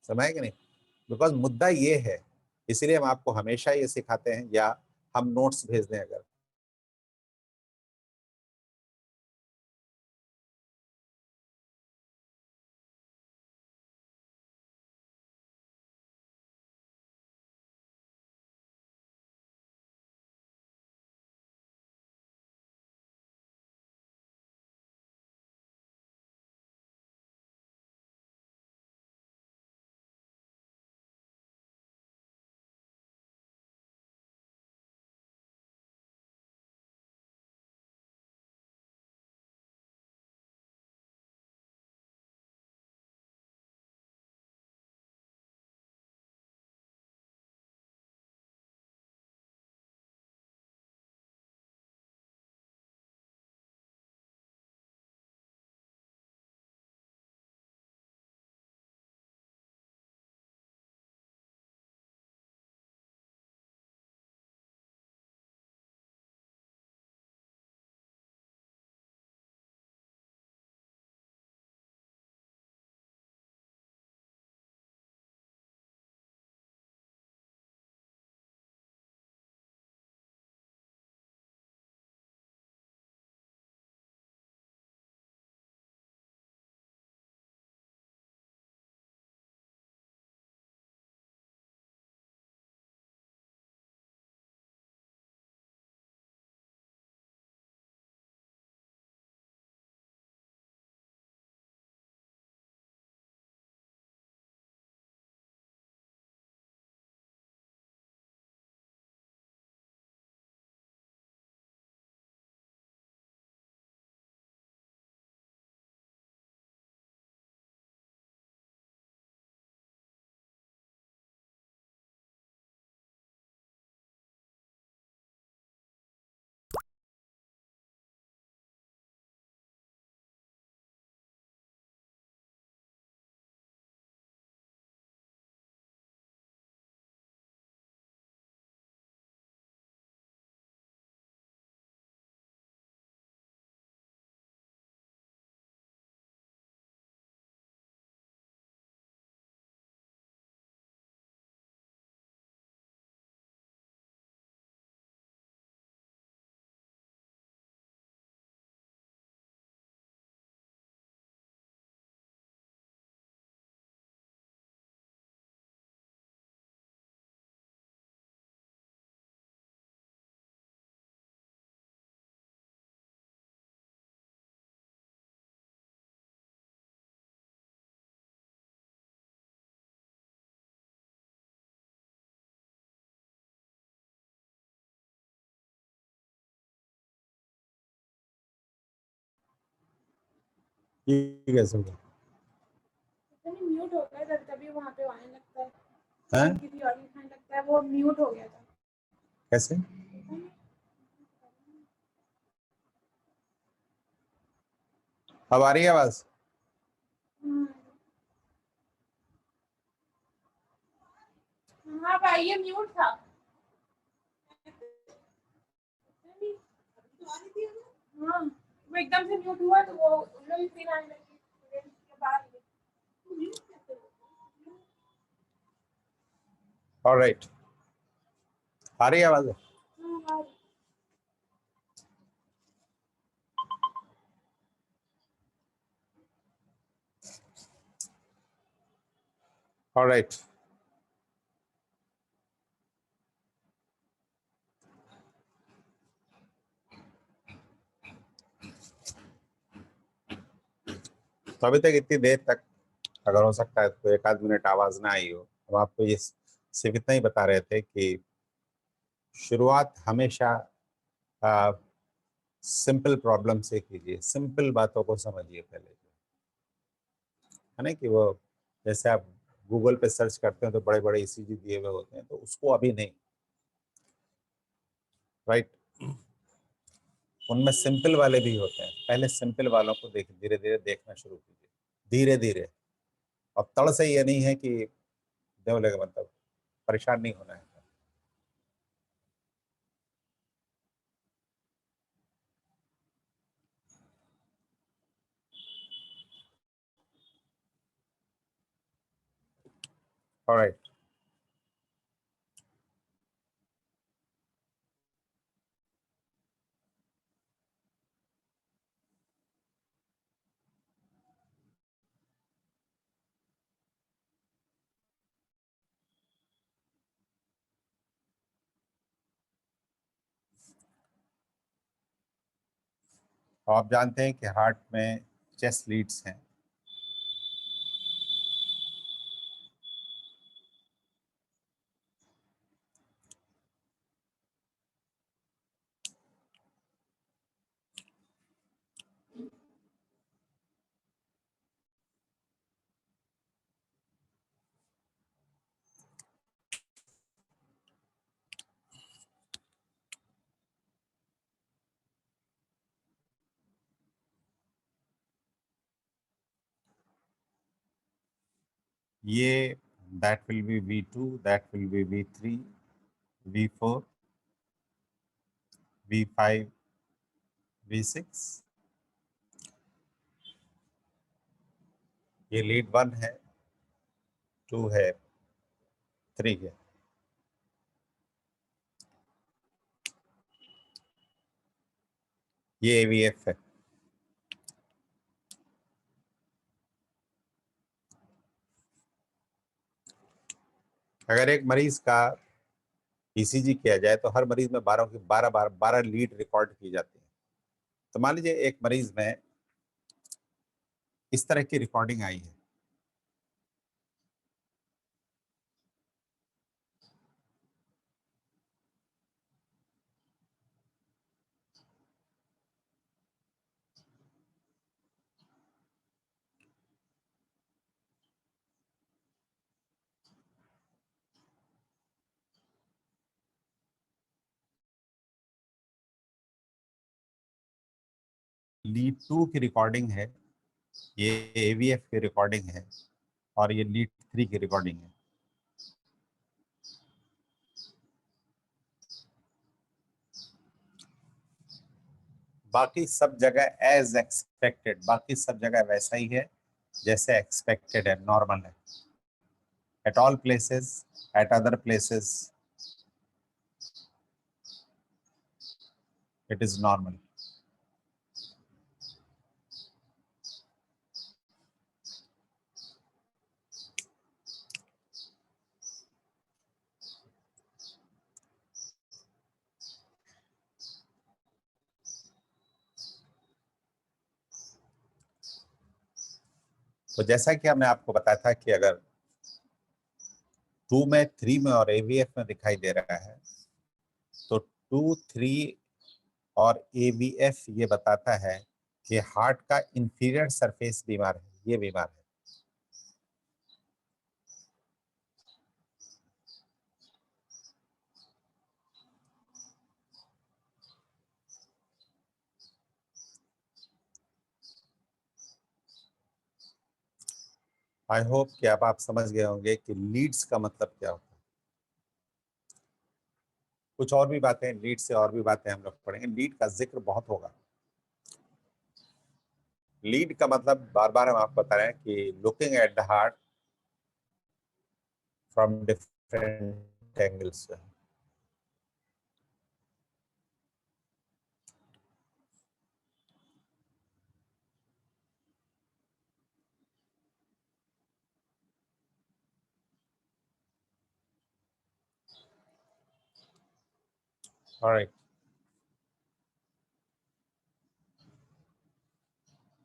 समझेंगे नहीं। बिकॉज मुद्दा ये है, इसीलिए हम आपको हमेशा ये सिखाते हैं, या हम नोट्स भेज दें अगर, ये कैसे होगा? म्यूट हो गया था तभी वहाँ पे आने लगता है। हैं? किसी और लिखने लगता है, वो म्यूट हो गया था। कैसे? अब आ रही है आवाज? हाँ भाई, ये म्यूट था। हाँ, वो एकदम से म्यूट हुआ तो वो उन लोग फिर आने लगी के बाद। ऑलराइट, आ रही है आवाज? ऑलराइट, तो अभी तक इतनी देर तक अगर हो सकता है तो एक आध मिनट आवाज ना आई हो। हम आपको ये सिर्फ इतना ही बता रहे थे कि शुरुआत हमेशा सिंपल प्रॉब्लम से कीजिए, सिंपल बातों को समझिए पहले, है ना। कि वो जैसे आप गूगल पे सर्च करते हैं तो बड़े बड़े ईसीजी दिए हुए होते हैं, तो उसको अभी नहीं, राइट। उनमें सिंपल वाले भी होते हैं, पहले सिंपल वालों को देख, धीरे धीरे देखना शुरू कीजिए, धीरे धीरे। अब तड़ से ये नहीं है कि देवले का मतलब परेशान नहीं होना है। ऑलराइट, तो आप जानते हैं कि हार्ट में चेस्ट लीड्स हैं। ये that will be V2, that will be V3, V4, V5, V6। ये लीड 1 है, 2 है, 3 है। ये AVF है। अगर एक मरीज का ईसीजी किया जाए तो हर मरीज में 12 की 12 लीड रिकॉर्ड की जाती है। तो मान लीजिए एक मरीज में इस तरह की रिकॉर्डिंग आई है, लीड 2 की रिकॉर्डिंग है, ये AVF की रिकॉर्डिंग है, और ये लीड 3 की रिकॉर्डिंग है। बाकी सब जगह एज एक्सपेक्टेड, बाकी सब जगह वैसा ही है जैसे एक्सपेक्टेड है, नॉर्मल है। At all places, eight other places it is normal. तो जैसा कि हमने आपको बताया था कि अगर 2 में, 3 में और AVF में दिखाई दे रहा है, तो 2, 3 और AVF ये बताता है कि हार्ट का इंफीरियर सरफेस बीमार है, ये बीमार है। आई होप कि अब आप समझ गए होंगे कि लीड्स का मतलब क्या होता है। कुछ और भी बातें, लीड से और भी बातें हम लोग पढ़ेंगे, लीड का जिक्र बहुत होगा। लीड का मतलब बार बार हम आपको बता रहे हैं कि looking at the heart from different angles. Alright,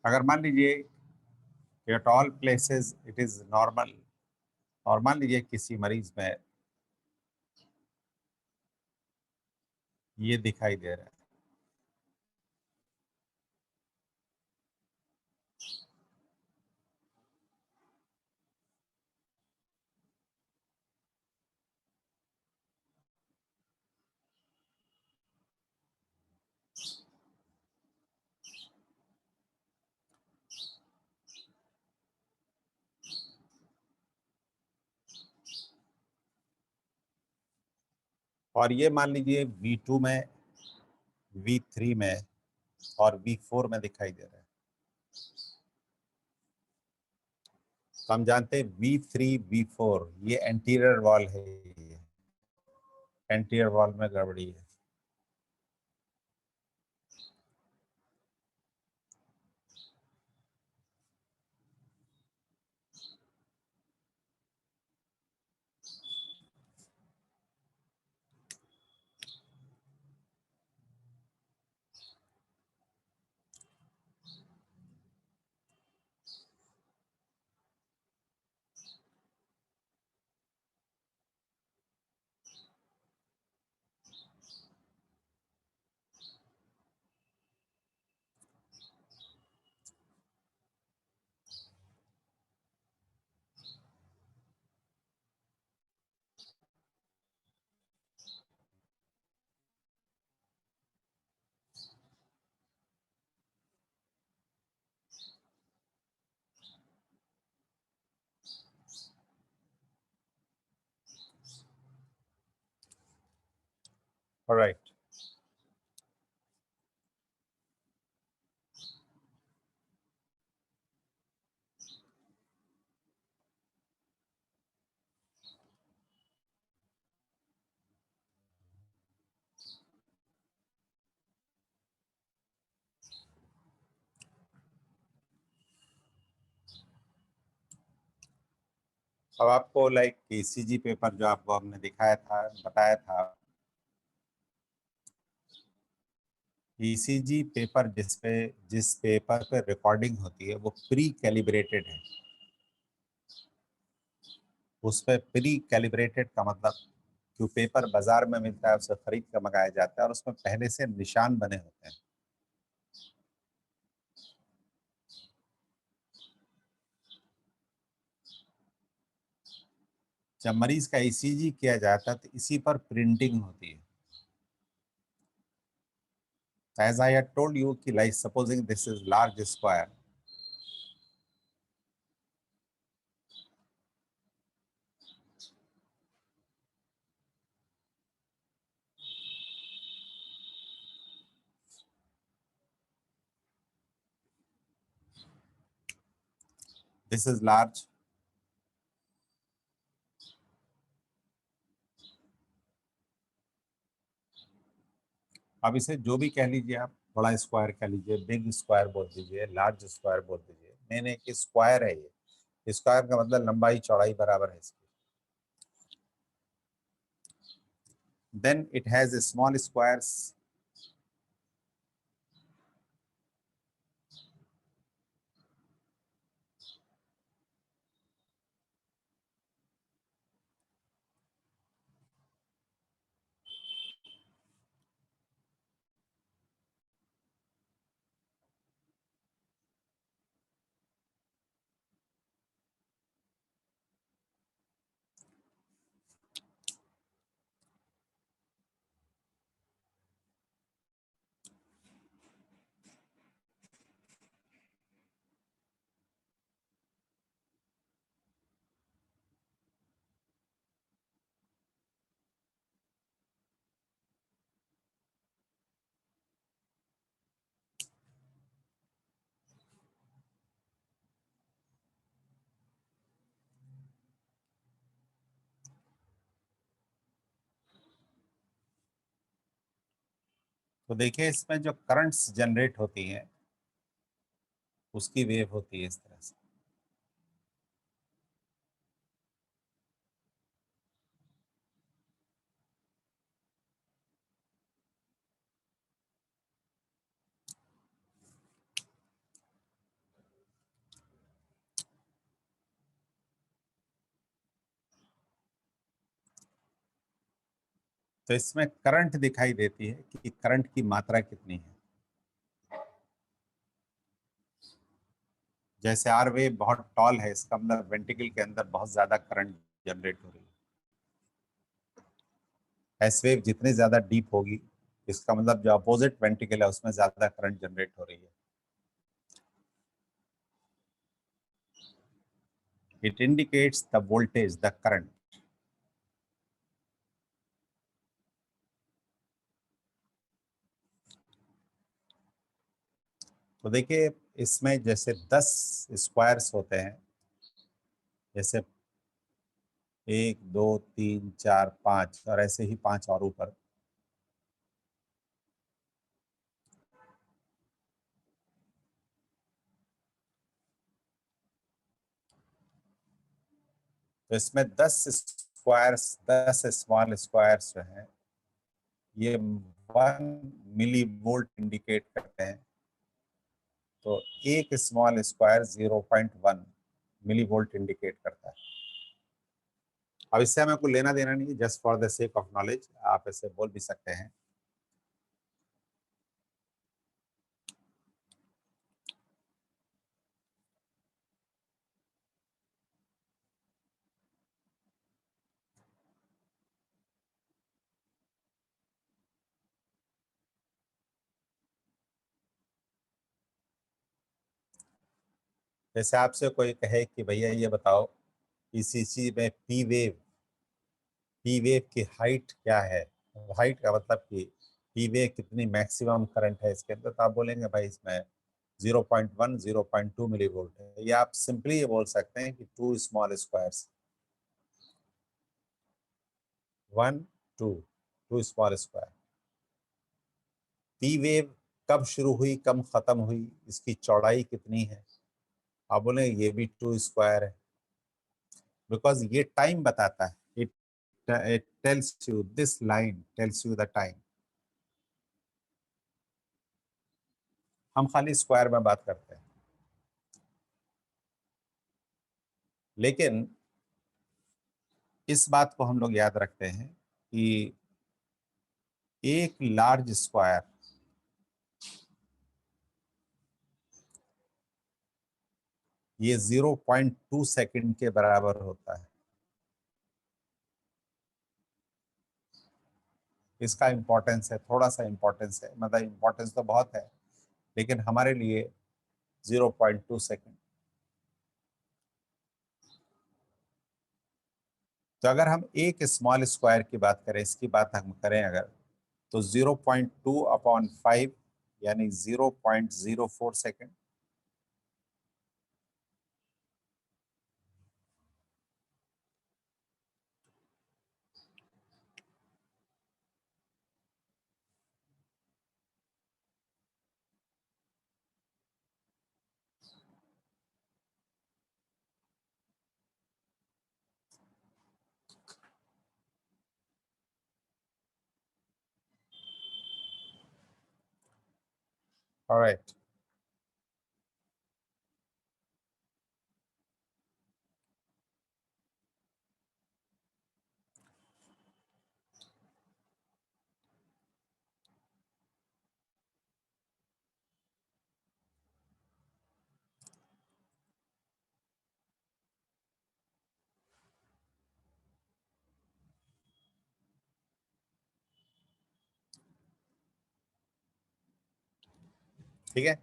अगर मान लीजिए कि at all places it is normal, और मान लीजिए किसी मरीज में ये दिखाई दे रहा है, और ये मान लीजिए V2 में, V3 में और V4 में दिखाई दे रहा है, तो हम जानते हैं V3 V4 ये एंटीरियर वॉल है, एंटीरियर वॉल में गड़बड़ी है। ऑलराइट, अब आपको लाइक ECG पेपर जो आपको हमने दिखाया था, बताया था, ECG पेपर जिस पेपर पे रिकॉर्डिंग होती है वो प्री कैलिब्रेटेड है। उस पर प्री कैलिब्रेटेड का मतलब जो पेपर बाजार में मिलता है उसे खरीद कर मंगाया जाता है और उसमें पहले से निशान बने होते हैं। जब मरीज का ECG किया जाता है तो इसी पर प्रिंटिंग होती है। As I had told you कि like supposing this is large square, this is large, अब इसे जो भी कह लीजिए आप, बड़ा स्क्वायर कह लीजिए, बिग स्क्वायर बोल दीजिए, लार्ज स्क्वायर बोल दीजिए, मेन एक स्क्वायर है। ये स्क्वायर का मतलब लंबाई चौड़ाई बराबर है इसकी। Then it has small squares, तो देखिए इसमें जो करंट्स जनरेट होती हैं उसकी वेव होती है इस तरह से। तो इसमें करंट दिखाई देती है कि करंट की मात्रा कितनी है। जैसे आर वेव बहुत टॉल है, इसका मतलब वेंटिकल के अंदर बहुत ज्यादा करंट जनरेट हो रही है। एस वेव जितनी ज्यादा डीप होगी, इसका मतलब जो अपोजिट वेंटिकल है उसमें ज्यादा करंट जनरेट हो रही है। It indicates the voltage, the current. तो देखिए इसमें जैसे 10 स्क्वायर्स होते हैं, जैसे 1 2 3 4 5 और ऐसे ही 5 और ऊपर। तो इसमें 10 स्मॉल स्क्वायर्स जो हैं ये 1 मिली वोल्ट इंडिकेट करते हैं। तो एक small square 0.1 millivolt indicate करता है। अब इससे हमें कोई लेना देना नहीं है, just for the sake of knowledge आप ऐसे बोल भी सकते हैं। जैसे आपसे कोई कहे कि भैया ये बताओ पीसीसी में पी वेव की हाइट क्या है। हाइट का मतलब कि पी वेव कितनी मैक्सिमम करंट है इसके अंदर, तो आप बोलेंगे भाई इसमें 0.1 0.2 मिली वोल्ट है। या आप सिंपली ये बोल सकते हैं कि 2 small squares, 1 2 2 small square. P wave कब शुरू हुई कब खत्म हुई, इसकी चौड़ाई कितनी है, आप बोले ये भी 2 स्क्वायर है। बिकॉज ये टाइम बताता है। It tells you, this line tells you the time. हम खाली स्क्वायर में बात करते हैं, लेकिन इस बात को हम लोग याद रखते हैं कि एक लार्ज स्क्वायर ये 0.2 सेकंड के बराबर होता है। इसका इंपॉर्टेंस है, थोड़ा सा इंपॉर्टेंस है, मतलब इंपॉर्टेंस तो बहुत है लेकिन हमारे लिए 0.2 सेकंड। तो अगर हम एक स्मॉल स्क्वायर की बात करें, इसकी बात हम करें अगर, तो 0.2/5 यानी 0.04 सेकंड। ऑलराइट, ठीक है।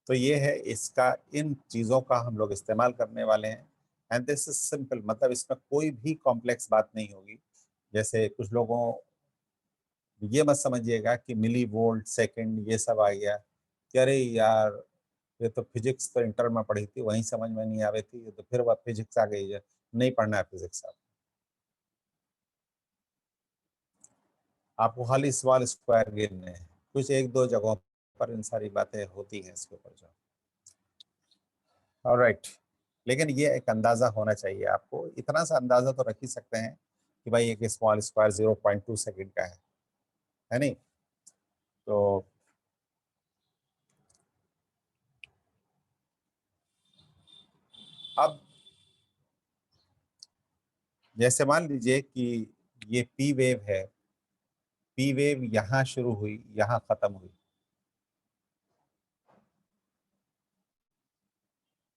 तो ये है इसका, इन चीजों का हम लोग इस्तेमाल करने वाले हैं। एंड दिस इज सिंपल, मतलब इसमें कोई भी कॉम्प्लेक्स बात नहीं होगी। जैसे कुछ लोगों, ये मत समझिएगा कि मिली वोल्ट सेकंड ये सब आ गया कि अरे यार ये तो फिजिक्स तो इंटर में पढ़ी थी वहीं समझ में नहीं आ रही थी, ये तो फिर वह फिजिक्स आ गई है। नहीं पढ़ना है फिजिक्स आप। आपको खाली स्मॉल स्क्वायर गिनने हैं, कुछ एक दो जगहों पर इन सारी बातें होती हैं इसके ऊपर जो। ऑलराइट, लेकिन ये एक अंदाजा होना चाहिए आपको, इतना सा अंदाजा तो रख ही सकते हैं कि भाई एक स्मॉल स्क्वायर 0.2 सेकंड का है नहीं? तो अब जैसे मान लीजिए कि ये पी वेव है, पी वेव यहां शुरू हुई, यहां खत्म हुई,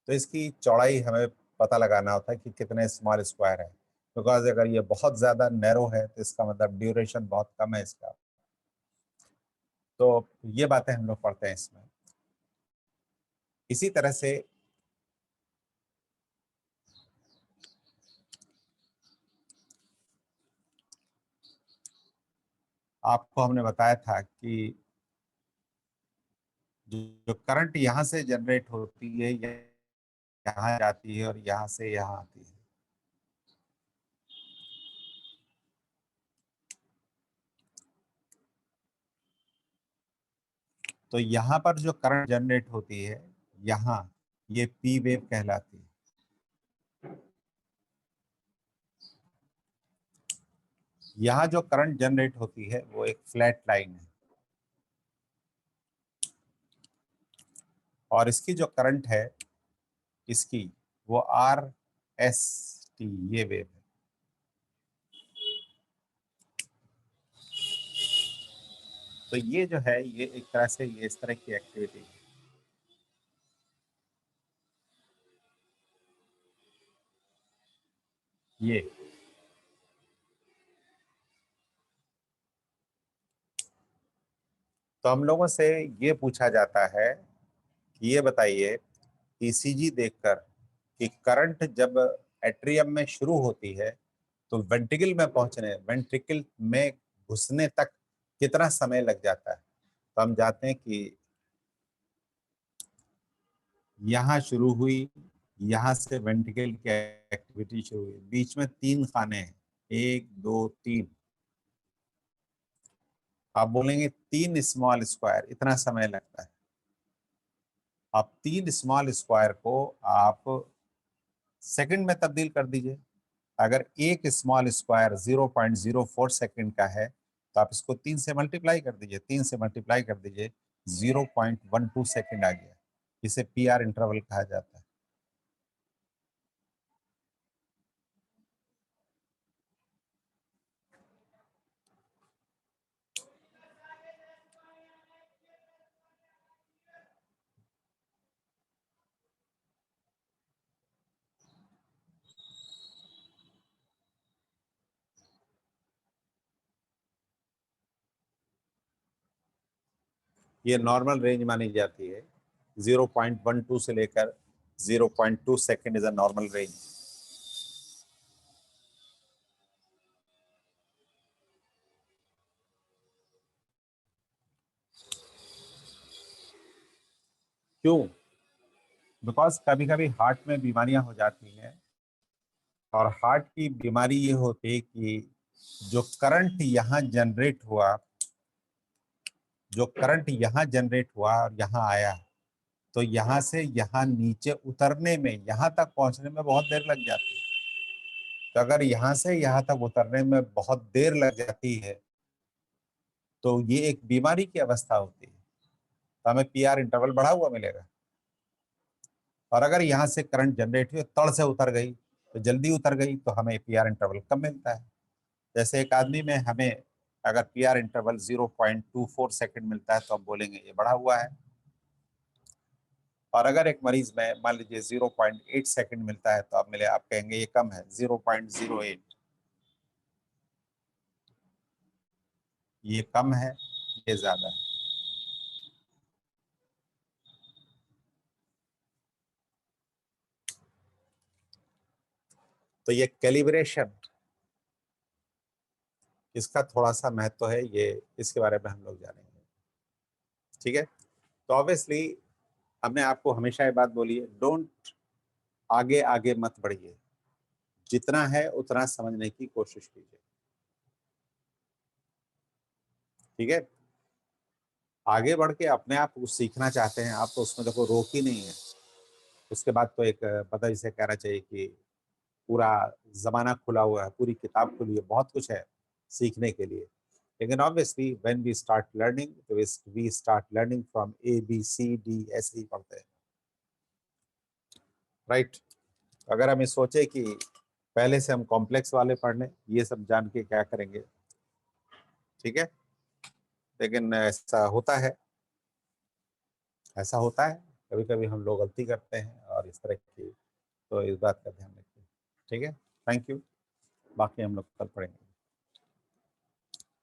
तो इसकी चौड़ाई हमें पता लगाना होता है कि कितने स्मॉल स्क्वायर है, बिकॉज अगर ये बहुत ज्यादा नैरो है तो इसका मतलब ड्यूरेशन बहुत कम है इसका। तो ये बातें हम लोग पढ़ते हैं इसमें। इसी तरह से आपको हमने बताया था कि जो करंट यहाँ से जनरेट होती है, यहाँ जाती है और यहाँ से यहाँ आती है, तो यहाँ पर जो करंट जनरेट होती है यहाँ, ये पी वेव कहलाती है। यहाँ जो करंट जनरेट होती है वो एक फ्लैट लाइन है, और इसकी जो करंट है इसकी, वो आर एस टी, ये वेव है। तो ये जो है ये एक तरह से ये इस तरह की एक्टिविटी है। ये तो हम लोगों से ये पूछा जाता है कि ये बताइए ईसीजी देखकर कि करंट जब एट्रियम में शुरू होती है तो वेंट्रिकल में घुसने तक कितना समय लग जाता है। तो हम जाते हैं कि यहाँ शुरू हुई, यहाँ से वेंट्रिकल की एक्टिविटी शुरू हुई, बीच में 3 खाने हैं, 1 2 3। आप बोलेंगे 3 स्मॉल स्क्वायर, इतना समय लगता है। आप 3 स्मॉल स्क्वायर को आप सेकंड में तब्दील कर दीजिए। अगर एक स्मॉल स्क्वायर 0.04 सेकंड का है तो आप इसको 3 से मल्टीप्लाई कर दीजिए, 3 से मल्टीप्लाई कर दीजिए, 0.12 सेकंड आ गया। इसे पीआर इंटरवल कहा जाता है। ये नॉर्मल रेंज मानी जाती है, 0.12 से लेकर 0.2 second is a normal range. क्यों? बिकॉज कभी कभी हार्ट में बीमारियां हो जाती हैं, और हार्ट की बीमारी ये होती है कि जो करंट यहाँ जनरेट हुआ, जो करंट यहाँ जनरेट हुआ और यहाँ आया, तो यहाँ से यहाँ नीचे उतरने में, यहाँ तक पहुंचने में बहुत देर लग जाती है। तो अगर यहाँ से यहाँ तक उतरने में बहुत देर लग जाती है तो ये एक बीमारी की अवस्था होती है, तो हमें पीआर इंटरवल बढ़ा हुआ मिलेगा। और अगर यहाँ से करंट जनरेट हुई, तड़ से उतर गई, तो जल्दी उतर गई, तो हमें पीआर इंटरवल कम मिलता है। जैसे एक आदमी में हमें अगर पीआर इंटरवल 0.24 सेकंड मिलता है तो आप बोलेंगे ये बढ़ा हुआ है, और अगर एक मरीज में मान लीजिए 0.8 सेकंड मिलता है तो आप कहेंगे ये कम है, 0.08। ये कम है, ये ज्यादा है। तो ये कैलिब्रेशन, इसका थोड़ा सा महत्व है, ये इसके बारे में हम लोग जानेंगे। ठीक है, तो ऑब्वियसली हमने आपको हमेशा ये बात बोली है, डोंट आगे आगे मत बढ़िए, जितना है उतना समझने की कोशिश कीजिए। ठीक है, आगे बढ़ के अपने आप कुछ सीखना चाहते हैं आप, तो उसमें देखो रोक ही नहीं है। उसके बाद तो एक पता इसे कहना चाहिए कि पूरा जमाना खुला हुआ है, पूरी किताब खुली है, बहुत कुछ है सीखने के लिए। लेकिन obviously when we start learning, तो we start learning from ABCD, ऐसे ही पढ़ते हैं, राइट। अगर हम ये सोचे कि पहले से हम कॉम्प्लेक्स वाले पढ़ लें, ये सब जान के क्या करेंगे, ठीक है। लेकिन ऐसा होता है, कभी कभी हम लोग गलती करते हैं और इस तरह की, तो इस बात का ध्यान रखिए, ठीक है। थैंक यू, बाकी हम लोग कल पढ़ेंगे।